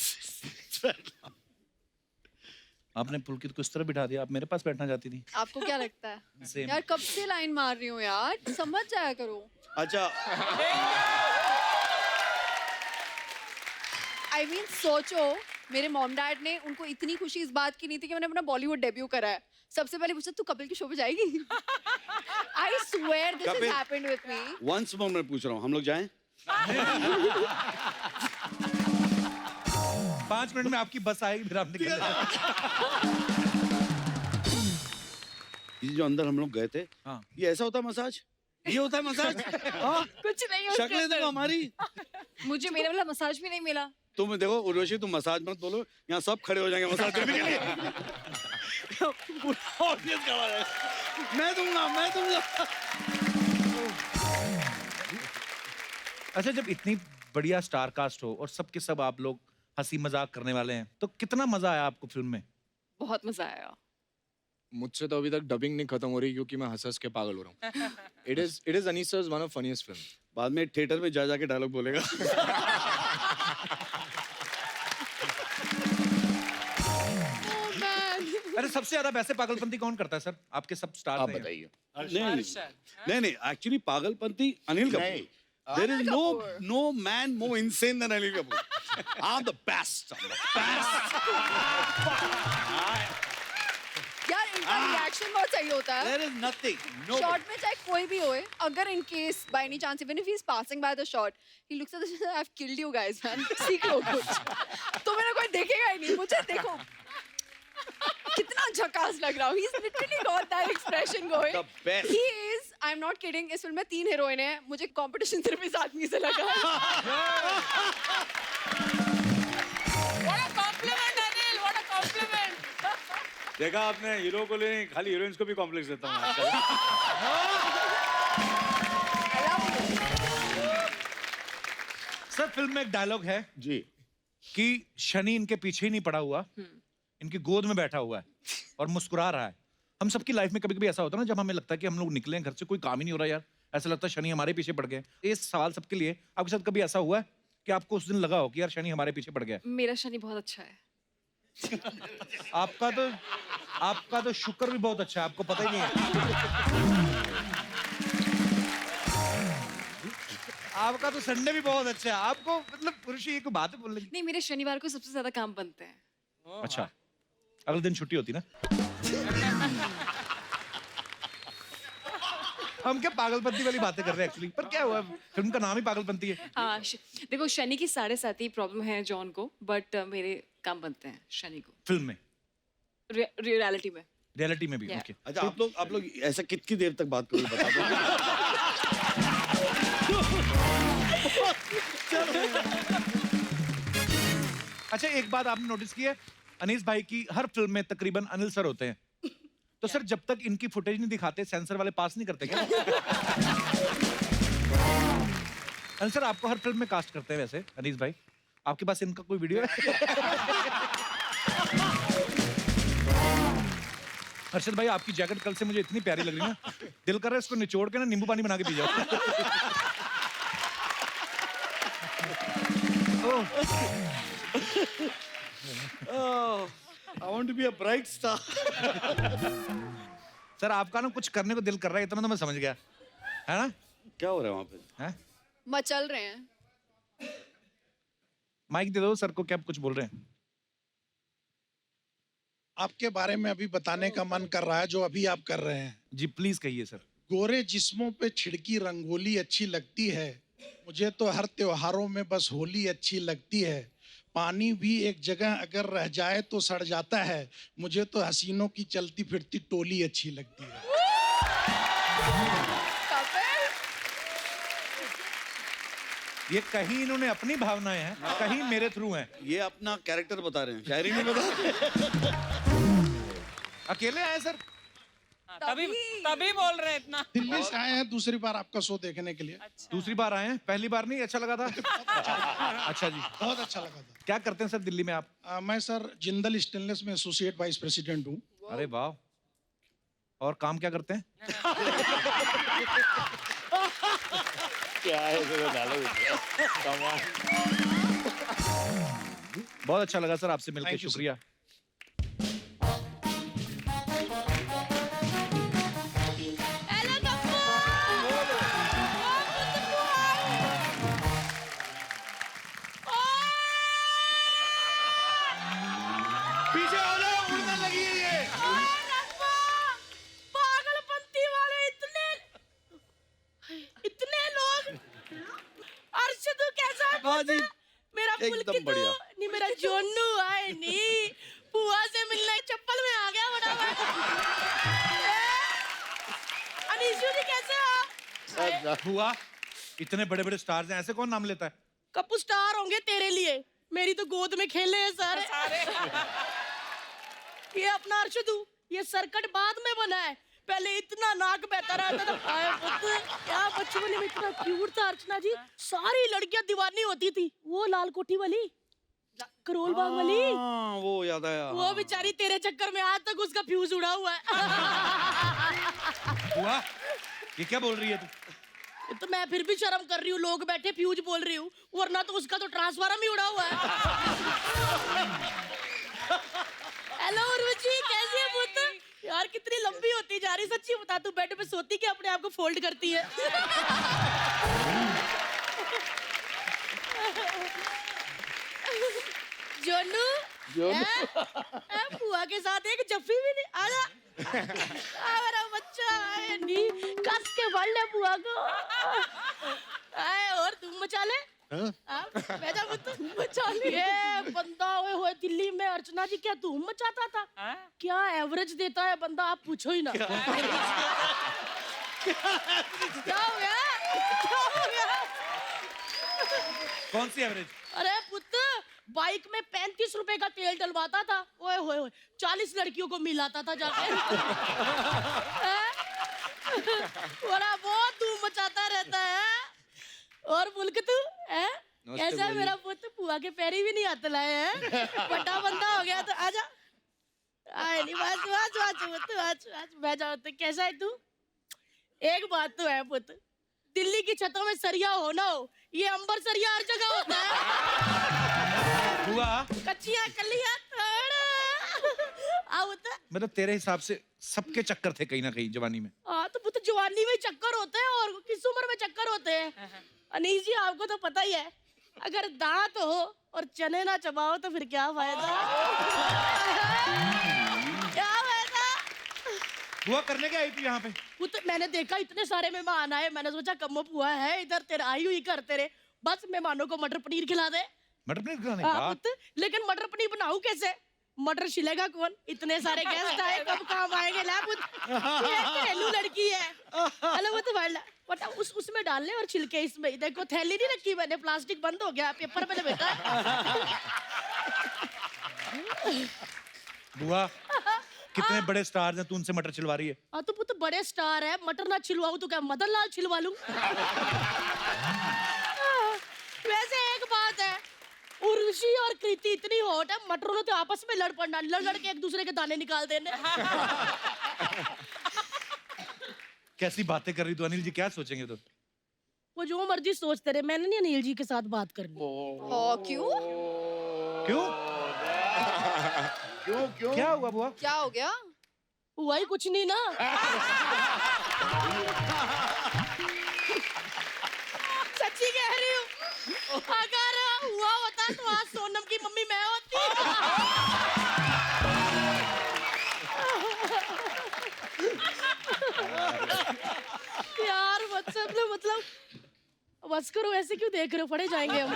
Speaker 1: आपने पुलकित को इस तरह बिठा दिया, आप मेरे पास बैठना चाहती थी।
Speaker 10: आपको क्या लगता है?
Speaker 1: Same.
Speaker 10: यार कब से लाइन मार रही हूँ यार, समझ जाया करो।
Speaker 11: अच्छा,
Speaker 10: आई मीन सोचो, मेरे मॉम डैड ने उनको इतनी खुशी इस बात की नहीं थी कि मैंने अपना बॉलीवुड डेब्यू करा है। सबसे पहले पूछा तू कपिल के शो पे जाएगी? I swear this has happened with me.
Speaker 11: Once more मैं पूछ रहा हूँ, हम लोग जाएं?
Speaker 1: 5 मिनट में आपकी बस आएगी, फिर आप निकल जाएंगे।
Speaker 11: ये जो अंदर हम लोग गए थे,
Speaker 1: हाँ।
Speaker 11: ये ऐसा होता है मसाज? ये होता है मसाज? हाँ?
Speaker 10: कुछ नहीं
Speaker 11: शक्लें देखो हमारी।
Speaker 10: मुझे मेरे वाला मसाज भी नहीं मिला।
Speaker 11: तुम देखो उर्वशी, तुम मसाज मत बोलो, यहाँ सब खड़े हो जाएंगे मसाज करने के लिए। पूरा ऑडियंस खड़ा है। मैं दूंगा।
Speaker 1: अच्छा, जब इतनी बढ़िया स्टार कास्ट हो और सब के सब आप लोग हंसी मजाक करने वाले हैं, तो कितना मजा आया आपको फिल्म में?
Speaker 10: बहुत मजा आया।
Speaker 8: मुझसे तो अभी तक डबिंग नहीं खत्म हो रही क्योंकि मैं हंस के पागल हो रहा हूँ। It is Anees one of funniest film.
Speaker 11: बाद में थिएटर में जा जाके डायलॉग बोलेगा।
Speaker 1: अरे सबसे ज्यादा वैसे पागलपंती कौन करता है सर? आपके सब स्टार
Speaker 9: आप बताइए।
Speaker 11: नहीं, actually Pagalpanti Anil Kapoor. There is no man more insane than Anil Kapoor. I'm the best.
Speaker 10: यार इनका रिएक्शन बहुत सही होता है।
Speaker 11: There is nothing.
Speaker 10: शॉट में चाहे कोई भी होए, अगर in case by any chance even if he is passing by the shot, he looks at the I've killed you guys man. सीख लो कुछ। तो मेरा कोई देखेगा ही नहीं, मुझे देखो। कितना झकास लग रहा हूँ. He's literally got that expression going.
Speaker 11: The best.
Speaker 10: He is. I'm not kidding. इस फिल्म में 3 हीरोइन हैं. मुझे कंपटीशन सिर्फ इस आदमी से लगा.
Speaker 2: What a compliment, Anil. What a compliment.
Speaker 1: देखा आपने, हीरो को ले खाली हीरोइंस को भी कॉम्प्लेक्स देता हूँ आजकल। सर फिल्म में एक डायलॉग है
Speaker 9: जी
Speaker 1: कि शनि इनके पीछे ही नहीं पड़ा हुआ, इनकी गोद में बैठा हुआ है और मुस्कुरा रहा है। हम सबकी लाइफ में कभी कभी ऐसा होता है ना, जब हमें लगता है कि हम लोग निकले घर से, कोई काम ही नहीं हो रहा यार, ऐसा लगता है शनि हमारे पीछे पड़ गए। ये सवाल सबके लिए, आपके साथ कभी ऐसा हुआ है कि आपको उस दिन लगा हो कि यार शनि हमारे पीछे पड़ गया?
Speaker 10: मेरा शनि बहुत अच्छा है.
Speaker 1: आपका तो शुक्र भी बहुत अच्छा है, आपको पता ही नहीं है। आपका तो संडे भी बहुत अच्छा है, आपको मतलब पुरुष ये कोई बात है बोलने की।
Speaker 10: नहीं, मेरे शनिवार को सबसे ज्यादा काम बनते हैं.
Speaker 1: अच्छा, अगले दिन छुट्टी होती ना? हम क्या पागलपंती वाली बातें कर रहे हैं एक्चुअली, पर क्या हुआ, फिल्म का नाम ही पागलपंती है।
Speaker 10: हाँ, देखो शनि की 7.5 प्रॉब्लम है जॉन को, बट मेरे काम बनते हैं शनि को.
Speaker 1: फिल्म में,
Speaker 10: रियलिटी में.
Speaker 1: रियलिटी में भी।
Speaker 10: Yeah.
Speaker 1: ओके।
Speaker 11: अच्छा, आप लोग ऐसा कितनी देर तक बात करोगे बता दो.
Speaker 1: अच्छा, एक बात आपने नोटिस की है, अनीस भाई की हर फिल्म में तकरीबन अनिल सर होते हैं, तो सर जब तक इनकी फुटेज नहीं दिखाते सेंसर वाले पास नहीं करते क्या? अनिल सर आपको हर फिल्म में कास्ट करते हैं वैसे, अनीस भाई आपके पास इनका कोई वीडियो है? हर्षद भाई आपकी जैकेट कल से मुझे इतनी प्यारी लग रही है ना, दिल कर रहा है इसको निचोड़ के ना नींबू पानी बना के पी जाओ।
Speaker 11: I want to be a bright star.
Speaker 1: Sir आपका ना कुछ करने को दिल कर रहा है, इतना तो मैं समझ गया, है ना?
Speaker 11: क्या हो रहा है वहाँ पे?
Speaker 1: हैं?
Speaker 10: मचल रहे हैं.
Speaker 1: माइक दे दो सर को, क्या कुछ बोल रहे हैं?
Speaker 12: आपके बारे में अभी बताने का मन कर रहा है जो अभी आप कर रहे हैं.
Speaker 1: जी प्लीज कहिए सर।
Speaker 12: गोरे जिस्मों पे छिड़की रंगोली अच्छी लगती है, मुझे तो हर त्योहारों में बस होली अच्छी लगती है। पानी भी एक जगह अगर रह जाए तो सड़ जाता है, मुझे तो हसीनों की चलती फिरती टोली अच्छी लगती है।
Speaker 1: ये कहीं इन्होंने अपनी भावनाएं हैं, कहीं मेरे थ्रू हैं।
Speaker 11: ये अपना कैरेक्टर बता रहे हैं, शायरी नहीं बता रहे।
Speaker 1: अकेले आए सर?
Speaker 2: तभी बोल रहे हैं इतना।
Speaker 12: दिल्ली से आए हैं दूसरी बार आपका शो देखने के लिए।
Speaker 2: अच्छा।
Speaker 1: दूसरी बार आए हैं, पहली बार नहीं अच्छा लगा था? अच्छा जी,
Speaker 12: बहुत अच्छा लगा था।
Speaker 1: क्या करते हैं सर दिल्ली में आप?
Speaker 12: मैं सर जिंदल स्टेनलेस में एसोसिएट वाइस प्रेसिडेंट हूँ।
Speaker 1: अरे वाह, और काम क्या करते हैं?
Speaker 9: क्या है
Speaker 1: बहुत अच्छा लगा सर आपसे मिलकर,
Speaker 12: Thank you,
Speaker 1: शुक्रिया। पीछे हो जाओ, उड़ने लगी है ये।
Speaker 2: पागलपंती वाले इतने लोग। अर्शद कैसा है? मेरा
Speaker 11: एकदम बढ़िया।
Speaker 2: नहीं मेरा जोनू आए नहीं, बुआ से मिलने चप्पल में आ गया फटाफट। अनीशु जी कैसे हो आप?
Speaker 1: हुआ, इतने बड़े बड़े स्टार्स हैं, ऐसे कौन नाम लेता है?
Speaker 2: कपू स्टार होंगे तेरे लिए, मेरी तो गोद में खेले हैं सारे। ये अपना अर्शदू, ये सरकट बाद में बना है, पहले इतना नाक बहता रहता था। हाय पुत्र, क्या बचपन में इतना क्यूट था अर्चना जी, सारी लड़कियां दीवानी होती थी। वो लाल कोठी वाली, करोल बाग वाली,
Speaker 11: वो याद आया।
Speaker 2: वो बेचारी तेरे चक्कर में आज तक उसका फ्यूज उड़ा हुआ है।
Speaker 1: हुआ, ये क्या बोल रही है तू?
Speaker 2: तो मैं फिर भी शर्म कर रही हूँ, लोग बैठे फ्यूज बोल रही हूँ, वरना तो उसका तो ट्रांसफार्मर ही उड़ा हुआ है। हेलो रुचि, कैसी है पुत्र? यार कितनी लंबी होती जा रही, सच्ची बता तू बेड पे सोती कि अपने आप को फोल्ड करती है? जोनू, बुआ के साथ एक जफ्फी भी नहीं, आजा। मेरा बच्चा आए नहीं, कस के फल ले बुआ को। आए और तुम मचा ले। बेटा तुम मचा ले। ये बंदा हुए दिल्ली में अर्चना
Speaker 13: जी क्या धूम मचाता था? क्या एवरेज देता है बंदा, आप पूछो ही ना। क्या हो गया? क्या हो गया?
Speaker 1: कौन सी एवरेज?
Speaker 13: अरे पुत्र, बाइक में 35 रुपए का तेल डलवाता था, ओए होए होए 40 लड़कियों को मिलाता था जाके। बड़ा बहुत धूम मचाता रहता है। और मुल्क तू है ऐसा मेरा पुत्र, बुआ के पैरी भी नहीं हाथ लाए हैं, बड़ा बंदा हो गया। तो आजा, आए नहीं, बस बैठ जाओ। तो कैसा है तू? एक बात तो है पुत्र, दिल्ली की छतों में सरिया हो ना हो, ये अंबर सरिया हर जगह होता है।
Speaker 1: बुआ,
Speaker 13: कच्चियां कलियां
Speaker 1: मतलब तेरे हिसाब से सबके चक्कर थे कहीं ना कहीं जवानी में?
Speaker 13: हाँ, तो पुत्र जवानी में चक्कर होते हैं और किस उम्र में चक्कर होते हैं। अनीस जी आपको तो पता ही है, अगर दांत हो और चने ना चबाओ तो फिर क्या फायदा? क्या फायदा?
Speaker 1: बुआ करने क्या आई थी यहाँ पे?
Speaker 13: पुत्र मैंने देखा इतने सारे मेहमान आए, मैंने सोचा कम्मो बुआ है इधर, तेरे आई हुई कर तेरे, बस मेहमानों को मटर पनीर खिला दे।
Speaker 1: मटर पनीर खिलाने?
Speaker 13: पुत्र लेकिन मटर पनीर बनाऊं कैसे? मटर छिलेगा कौन? इतने सारे गेस्ट आए, कब काम आएंगे? ला पुत्र, ये घरेलू लड़की है। हेलो वो तो बटा उसमें डाल ले और छिलके इसमें। देखो थैली नहीं रखी मैंने, प्लास्टिक बंद हो गया, पेपर पे लपेटा।
Speaker 1: बुआ, कितने बड़े स्टार हैं, तू उनसे मटर छिलवा रही है?
Speaker 13: हाँ तो पुत्र बड़े स्टार है, मटर ना छिलवाऊं तो क्या मदन लाल छिलवा लूं? वैसे एक बात है, उर्वशी और कृति इतनी हॉट है, मटरों ने तो आपस में लड़ पड़ना, लड़ के एक दूसरे के दाने निकाल देने।
Speaker 1: कैसी बातें कर रही तू? अनिल जी क्या सोचेंगे तो?
Speaker 13: वो जो मर्जी सोचते रहे, मैंने नहीं अनिल जी के साथ बात करनी।
Speaker 10: क्यों?
Speaker 1: क्यों?
Speaker 9: क्यों क्यों?
Speaker 1: क्या हुआ बुआ?
Speaker 10: क्या हो गया?
Speaker 13: हुआ ही कुछ नहीं ना। सच्ची कह रही हूँ, अगर हुआ होता तो आज सोनम की मम्मी मैं होती। यार मतलब बस करो, ऐसे क्यों देख रहे हो? पड़े जाएंगे हम।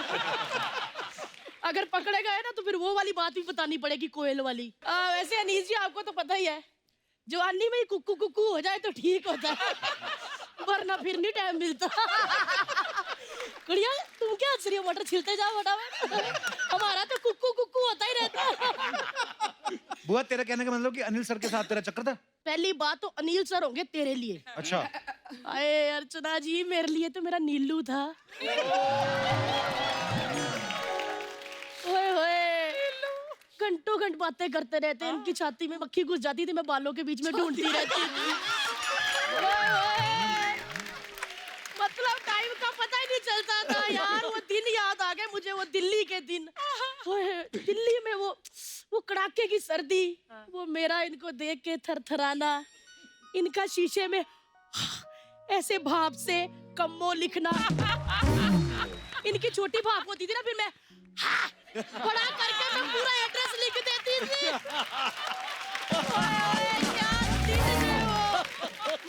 Speaker 13: अगर पकड़े गए ना तो फिर वो वाली बात भी बतानी पड़ेगी, कोयल वाली। वैसे अनीस जी आपको तो पता ही है, जवानी में ही कुक्कू कुक्कू हो जाए तो ठीक होता है, वरना फिर नहीं टाइम मिलता। कुड़िया तुम क्या हंस रही हो? मटर छिलते जाओ फटाफट, हमारा तो कुक्कू कुक्कू होता ही रहता।
Speaker 1: बुआ तेरा कहने का मतलब कि अनिल सर के साथ तेरा चक्कर था?
Speaker 13: पहली बात तो अनिल सर होंगे तेरे लिए।
Speaker 1: अच्छा।
Speaker 13: अरे अर्चना जी, मेरे लिए तो मेरा नीलू था। ओए होए, घंटों घंट बातें करते रहते, इनकी छाती में मक्खी घुस जाती थी, मैं बालों के बीच में ढूंढती रहती थी। मतलब टाइम का पता ही नहीं चलता था यार। वो दिन याद आ गए मुझे, वो दिल्ली के दिन। दिल्ली में वो कड़ाके की सर्दी, वो मेरा इनको देख के थरथराना, इनका शीशे में ऐसे भाप से कम्मो लिखना। इनकी छोटी भाप होती थी ना, फिर मैं बड़ा करके मैं पूरा एड्रेस लिख देती थी। क्या दिन थे वो,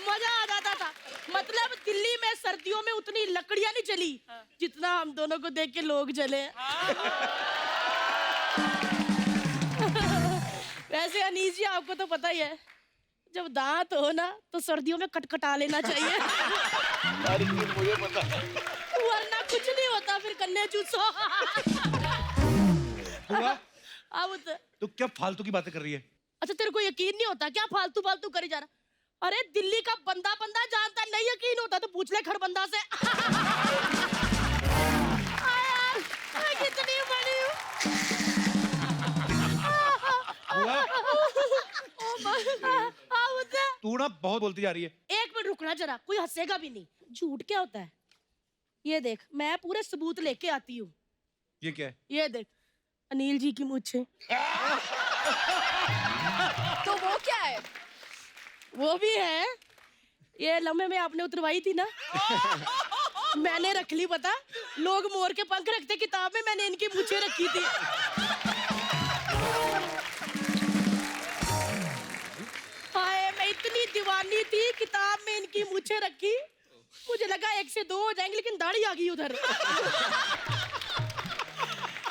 Speaker 13: मजा आ जाता था। मतलब दिल्ली में सर्दियों में उतनी लकड़ियां नहीं चली जितना हम दोनों को देख के लोग जले। वैसे अनीस जी आपको तो पता ही है, जब दांत हो ना तो सर्दियों में कटकटा लेना चाहिए।
Speaker 9: मुझे पता है,
Speaker 13: वरना कुछ नहीं होता, फिर कन्ने चूसो। अब
Speaker 1: तो क्या फालतू की बातें कर रही है?
Speaker 13: अच्छा तेरे को यकीन नहीं होता क्या? फालतू फालतू करी जा रहा। अरे दिल्ली का बंदा बंदा जानता, नहीं यकीन होता तो पूछ ले खड़बंदा से। कितनी बड़ी हूँ।
Speaker 1: तू ना बहुत बोलती जा रही है।
Speaker 13: एक मिनट रुकना जरा, कोई हंसेगा भी नहीं। झूठ क्या होता है? ये देख, मैं पूरे सबूत लेके आती हूँ।
Speaker 1: ये क्या है?
Speaker 13: ये देख, अनिल जी की मूंछें।
Speaker 10: तो वो क्या है?
Speaker 13: वो भी है। ये लम्हे में आपने उतरवाई थी ना, मैंने रख ली। पता, लोग मोर के पंख रखते किताब में, मैंने इनकी मूंछें रखी थी। हाय, मैं इतनी दीवानी थी, किताब में इनकी मूंछें रखी। मुझे लगा 1 से 2 हो जाएंगे, लेकिन दाढ़ी आ गई उधर।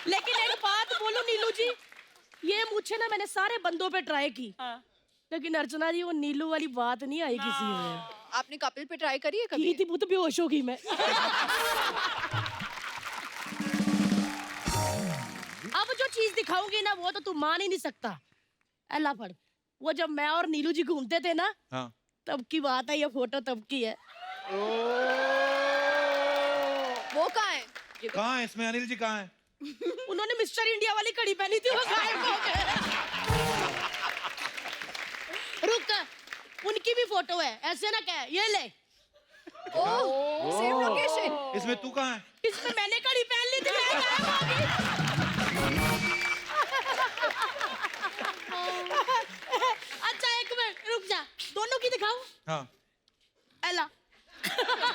Speaker 13: लेकिन एक बात बोलूं नीलू जी, ये मुझे ना मैंने सारे बंदों पे ट्राई की, लेकिन अर्चना जी वो नीलू वाली बात नहीं आई किसी में।
Speaker 10: आपने कपिल पे ट्राई करी है कभी?
Speaker 13: की थी, वो तो बेहोश हो गई मैं। अब जो चीज दिखाऊंगी ना वो तो तू मान ही नहीं सकता। अल्लाह फड़, वो जब मैं और नीलू जी घूमते थे ना,
Speaker 1: हाँ।
Speaker 13: तब की बात है, ये फोटो तब की है।
Speaker 10: वो कहाँ है?
Speaker 1: कहाँ है इसमें? अनिल जी कहाँ है?
Speaker 13: उन्होंने मिस्टर इंडिया वाली कड़ी पहनी थी, वो गायब हो गए। रुक, उनकी भी फोटो है, ऐसे ना कह, ये ले।
Speaker 10: ओह, सेम लोकेशन।
Speaker 1: इसमें तू कहाँ है?
Speaker 13: इसमें मैंने कड़ी पहन ली थी, मैं गायब हो गई। अच्छा एक मिनट रुक जा, दोनों की दिखाऊं?
Speaker 1: हाँ।
Speaker 13: एला,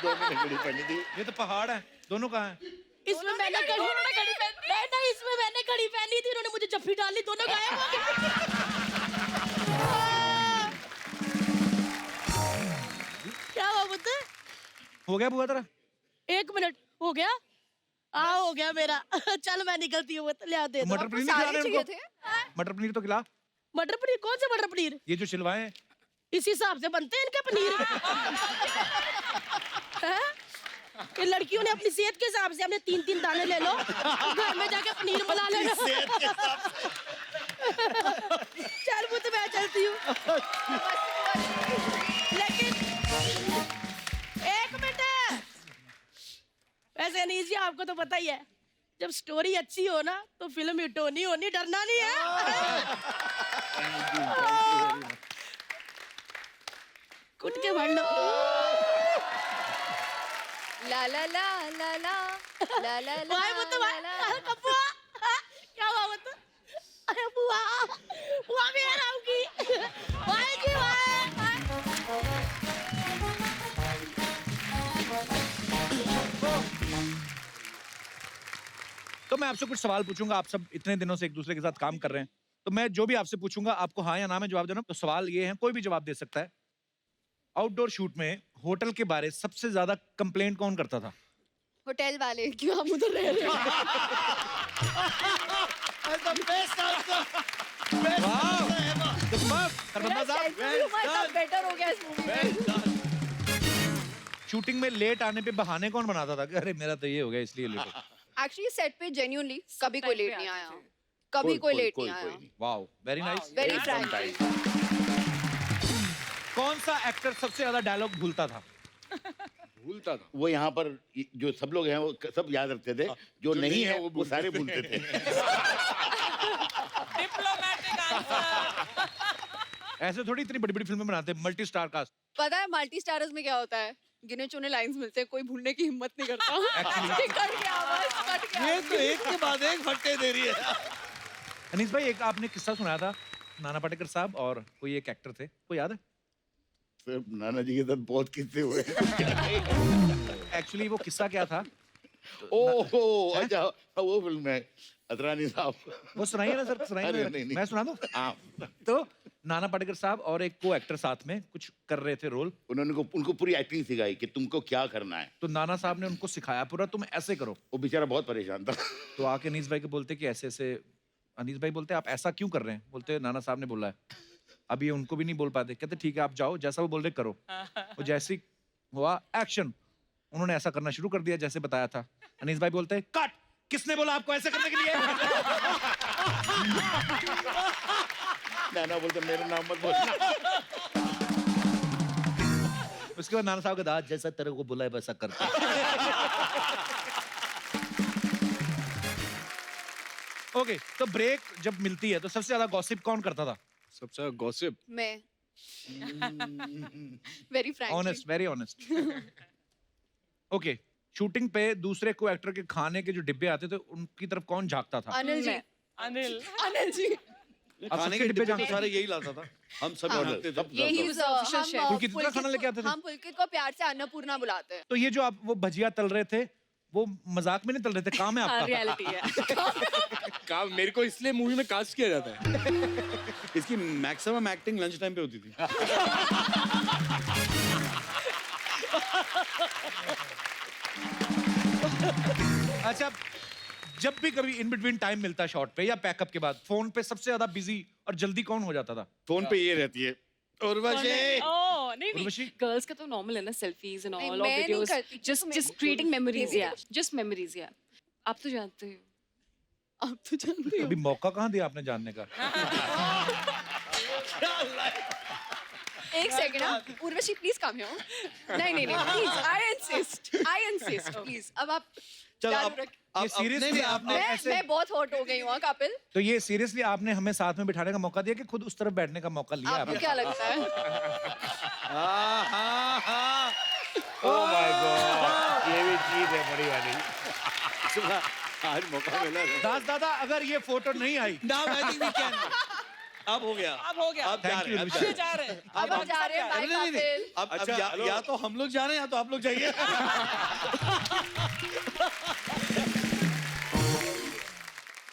Speaker 9: दोनों ने घड़ी पहनी थी।
Speaker 1: ये तो पहाड़ है, दोनों कहाँ है?
Speaker 13: इसमें मैंने कड़ी नहीं, इसमें मैंने कड़ी पहनी थी, उन्होंने मुझे जफ्फी डाली, दोनों गायब हो गए। क्या हुआ पुत्र?
Speaker 1: हो गया बुआ तेरा?
Speaker 13: 1 मिनट हो गया? हो गया मेरा। चल मैं निकलती हूँ, ले आ दे दो।
Speaker 1: मटर पनीर नहीं खिला रहे उनको? मटर पनीर तो खिला।
Speaker 13: मटर पनीर? कौन सा मटर पनीर?
Speaker 1: ये जो छिलवाए हैं।
Speaker 13: इस हिसाब से बनते हैं इनके पनीर। हैं? ये लड़कियों ने अपनी सेहत के हिसाब से, हमने 3-3 दाने ले लो, घर में जाके पनीर बना लेना। चल वो तो मैं चलती हूँ। लेकिन 1 मिनट, वैसे अनीस जी आपको तो पता ही है, जब स्टोरी अच्छी हो ना तो फिल्म हिट होनी, डरना नहीं है। कुट के भर लो।
Speaker 10: ला ला ला ला ला ला ला ला।
Speaker 13: भाई वो तो भाई, कपूआ, क्या हुआ वो तो? अरे बुआ, बुआ भी हराम की। भाई जी भाई।
Speaker 1: तो मैं आपसे कुछ सवाल पूछूंगा, आप सब इतने दिनों से एक दूसरे के साथ काम कर रहे हैं, तो मैं जो भी आपसे पूछूंगा आपको हाँ या ना में जवाब देना। तो सवाल ये है, कोई भी जवाब दे सकता है। आउटडोर शूट में होटल के बारे सबसे ज्यादा कंप्लेंट कौन करता था?
Speaker 10: होटल वाले, क्यों हम उधर रह रहे हैं? बेटर हो गया इस मूवी में।
Speaker 1: शूटिंग में लेट आने पे बहाने कौन बनाता था कि अरे मेरा तो ये हो गया इसलिए लेट हो?
Speaker 10: एक्चुअली सेट पे जेन्युइनली कभी कोई लेट नहीं आया, कभी कोई लेट नहीं आया।
Speaker 1: Wow, very nice.
Speaker 10: Very Frank.
Speaker 1: कौन सा एक्टर सबसे ज्यादा डायलॉग भूलता था?
Speaker 9: भूलता था वो, यहाँ पर जो सब लोग हैं वो सब याद रखते थे, जो नहीं है वो सारे भूलते थे।
Speaker 2: Diplomatic answer.
Speaker 1: ऐसे थोड़ी इतनी बड़ी बड़ी फिल्में बनाते हैं, मल्टी स्टार कास्ट।
Speaker 10: पता है मल्टी स्टारर्स में क्या होता है? गिने चुने लाइंस मिलते हैं, कोई भूलने की हिम्मत नहीं करता।
Speaker 1: Actually-
Speaker 10: कट गया बस, कट गया।
Speaker 11: ये तो एक के बाद एक फट्टे दे रही है।
Speaker 1: अनीस भाई, एक आपने किस्सा सुनाया था, नाना पाटेकर साहब और कोई एक एक्टर थे, कोई याद है?
Speaker 9: सर नाना जी के साथ बहुत किस्से हुए।
Speaker 1: एक्चुअली वो किस्सा क्या था?
Speaker 9: ओहो, अच्छा वो फिल्म है अतरानी साहब।
Speaker 1: वो सुनाइए ना सर, सुनाइए
Speaker 9: अरे
Speaker 1: ना।
Speaker 9: नहीं, नहीं।
Speaker 1: मैं सुना दूं?
Speaker 9: हाँ।
Speaker 1: तो नाना पाटेकर साहब और एक को एक्टर साथ में कुछ कर रहे थे रोल।
Speaker 9: उनको पूरी एक्टिंग सिखाई कि तुमको क्या करना है।
Speaker 1: तो नाना साहब ने उनको सिखाया पूरा, तुम ऐसे करो।
Speaker 9: वो बेचारा बहुत परेशान था।
Speaker 1: तो आके अनीस भाई को बोलते कि ऐसे ऐसे। अनीस भाई बोलते आप ऐसा क्यों कर रहे हैं? बोलते नाना साहब ने बोला है। अब ये उनको भी नहीं बोल पाते, कहते ठीक है आप जाओ, जैसा वो बोल रहे करो। वो जैसे ही हुआ एक्शन, उन्होंने ऐसा करना शुरू कर दिया जैसे बताया था। अनीस भाई बोलते कट, किसने बोला आपको ऐसे करने के लिए?
Speaker 9: नाना बोलते मेरा नाम मत बोलना।
Speaker 1: उसके बाद नाना साहब का दाद जैसा तेरे को बोला है वैसा करते। ओके, तो ब्रेक जब मिलती है तो सबसे ज्यादा गॉसिप कौन करता था?
Speaker 11: सबसे ज्यादा गॉसिप
Speaker 10: मैं। Very Frank.
Speaker 1: Honest, very honest. Okay, shooting पे दूसरे को एक्टर के खाने के जो डिब्बे आते थे उनकी तरफ कौन झांकता था?
Speaker 10: अनिल जी।
Speaker 2: अनिल।
Speaker 10: अनिल जी।
Speaker 11: खाने के डिब्बे सारे यही लाता था, हम सब जानते थे।
Speaker 10: यही
Speaker 1: पुलकित का खाना लेके आते थे?
Speaker 10: हम पुलकित को प्यार से अन्नपूर्णा बुलाते हैं।
Speaker 1: तो ये जो आप वो भजिया तल रहे थे, वो मजाक में नहीं तल रहे थे, काम है आपका?
Speaker 2: रियलिटी है।
Speaker 11: काम मेरे को इसलिए मूवी में कास्ट किया जाता है। इसकी मैक्सिमम एक्टिंग लंच टाइम पे होती थी।
Speaker 1: अच्छा, जब भी कभी इन बिटवीन टाइम मिलता शॉट पे या पैकअप के बाद, फोन पे सबसे ज्यादा बिजी और जल्दी कौन हो जाता था?
Speaker 11: फोन पे ये रहती है उर्वशी।
Speaker 2: नहीं
Speaker 10: गर्ल्स का तो नॉर्मल है ना, सेल्फीज एंड ऑल
Speaker 5: मैं नहीं
Speaker 10: वीडियोस,
Speaker 5: करती,
Speaker 10: जस्ट क्रिएटिंग मेमोरीज, या जस्ट मेमोरीज, या आप तो जानते हो, आप तो जानते हो।
Speaker 1: अभी मौका कहाँ दिया आपने जानने का?
Speaker 10: एक second, Urvashi please come here. नहीं प्लीज, आई इंसिस्ट प्लीज। अब आप
Speaker 11: चलो
Speaker 10: चालू
Speaker 11: अब
Speaker 10: रख-
Speaker 1: ये सीरियसली आपने ऐसे,
Speaker 10: मैं बहुत हॉट हो गई हूँ कपिल।
Speaker 1: तो ये सीरियसली आपने हमें साथ में बिठाने का मौका दिया कि खुद उस तरफ बैठने का मौका लिया
Speaker 10: आपको
Speaker 1: आपने?
Speaker 10: क्या लगता है?
Speaker 9: ओह माय गॉड, ये भी चीज है बड़ी वाली।
Speaker 11: आज मौका मिला है।
Speaker 1: दास दादा, अगर ये फोटो नहीं आई,
Speaker 11: now I think we can. अब हो गया।
Speaker 2: अब हो गया।
Speaker 11: अब जा रहे हैं, अब
Speaker 2: अभी जा रहे हैं।
Speaker 10: अब हम जा रहे हैं, बाय
Speaker 11: नहीं,
Speaker 10: कपिल।
Speaker 11: अब
Speaker 9: अच्छा,
Speaker 11: या तो हम लोग जा रहे हैं या तो आप लोग जाइए।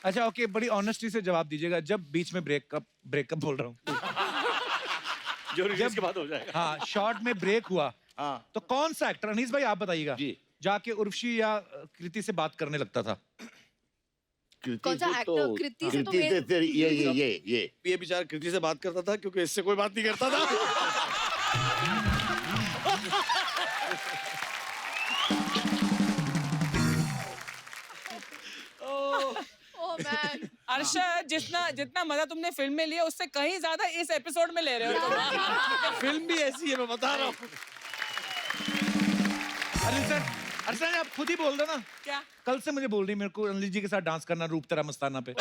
Speaker 1: अच्छा ओके, बड़ी ऑनेस्टी से जवाब दीजिएगा, जब बीच में ब्रेकअप बोल रहा हूँ,
Speaker 11: जो रिलीज के बाद हो जाएगा।
Speaker 1: हाँ, शॉर्ट में ब्रेक हुआ,
Speaker 9: हाँ
Speaker 1: तो कौन सा एक्टर, अनीस भाई आप बताइएगा,
Speaker 9: जी,
Speaker 1: जाके उर्वशी या कृति से बात करने लगता था?
Speaker 10: कौन सा एक्टर? कृति से तो
Speaker 9: ये
Speaker 11: ये बेचारा कृति से बात करता था क्योंकि इससे कोई बात नहीं करता था।
Speaker 10: ओह मैन,
Speaker 2: अर्शद, जितना मजा तुमने फिल्म में लिया उससे कहीं ज्यादा इस एपिसोड में ले रहे हो तुम।
Speaker 11: फिल्म भी ऐसी है, मैं बता रहा हूँ।
Speaker 1: अरसलान आप खुद ही बोल दो ना,
Speaker 2: क्या?
Speaker 1: कल से मुझे बोल रही मेरे को अनिल जी के साथ डांस करना रूप तेरा मस्ताना पे।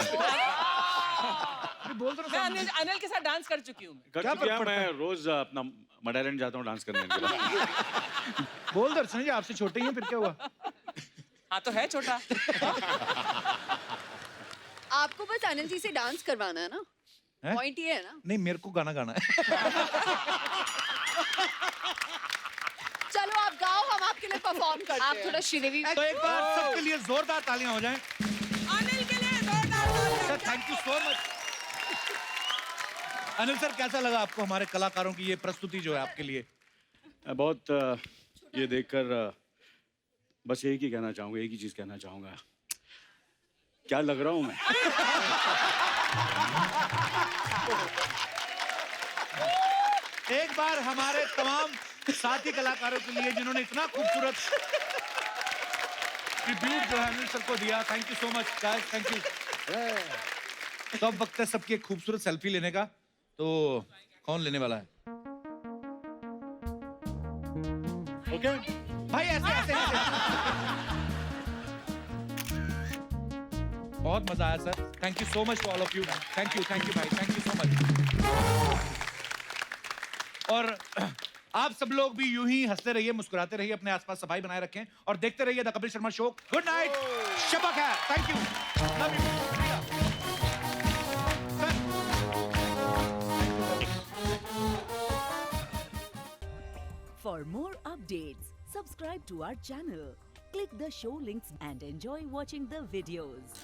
Speaker 1: बोल दो ना।
Speaker 2: मैं अनिल के साथ डांस कर चुकी हूँ।
Speaker 1: क्या फर्क पड़ता है?
Speaker 11: मैं रोज अपना मडालैंड जाता हूँ डांस करने के लिए।
Speaker 1: बोल दो अरसलान जी, आपसे छोटे ही हैं, फिर क्या हुआ?
Speaker 2: हाँ तो है छोटा।
Speaker 10: आपको बस आनंद जी से डांस करवाना है ना,
Speaker 1: हैं?
Speaker 10: पॉइंट ये है ना।
Speaker 1: नहीं, मेरे को गाना गाना है।
Speaker 10: चलो आप गाओ, हम आपके लिए परफॉर्म करते हैं। आप थोड़ा श्रीदेवी।
Speaker 1: तो एक बार सबके लिए जोरदार तालियां हो जाएं।
Speaker 2: अनिल के लिए जोरदार तालियां।
Speaker 1: Thank you so much. Anil sir, कैसा लगा आपको हमारे कलाकारों की ये प्रस्तुति जो है आपके लिए?
Speaker 11: बहुत ये देखकर बस एक ही कहना चाहूंगा, एक ही चीज कहना चाहूंगा, क्या लग रहा हूं मैं।
Speaker 1: एक बार हमारे तमाम साथी कलाकारों के लिए जिन्होंने इतना खूबसूरत ट्रिब्यूट जो है अनिल सर को दिया, thank you so much guys, thank you. तो अब वक्त है सबकी एक खूबसूरत सेल्फी लेने का, तो कौन लेने वाला है?
Speaker 11: ओके
Speaker 1: भाई ऐसे ऐसे बहुत मजा आया sir, thank you so much to all of you, thank you भाई, थैंक यू सो मच। और आप सब लोग भी यूं ही हंसते रहिए, मुस्कुराते रहिए, अपने आसपास सफाई बनाए रखें और देखते रहिए the Kapil Sharma show. Good night, शब खैर, thank you, love you.
Speaker 14: For more updates, subscribe to our channel, click the show links and enjoy watching the videos.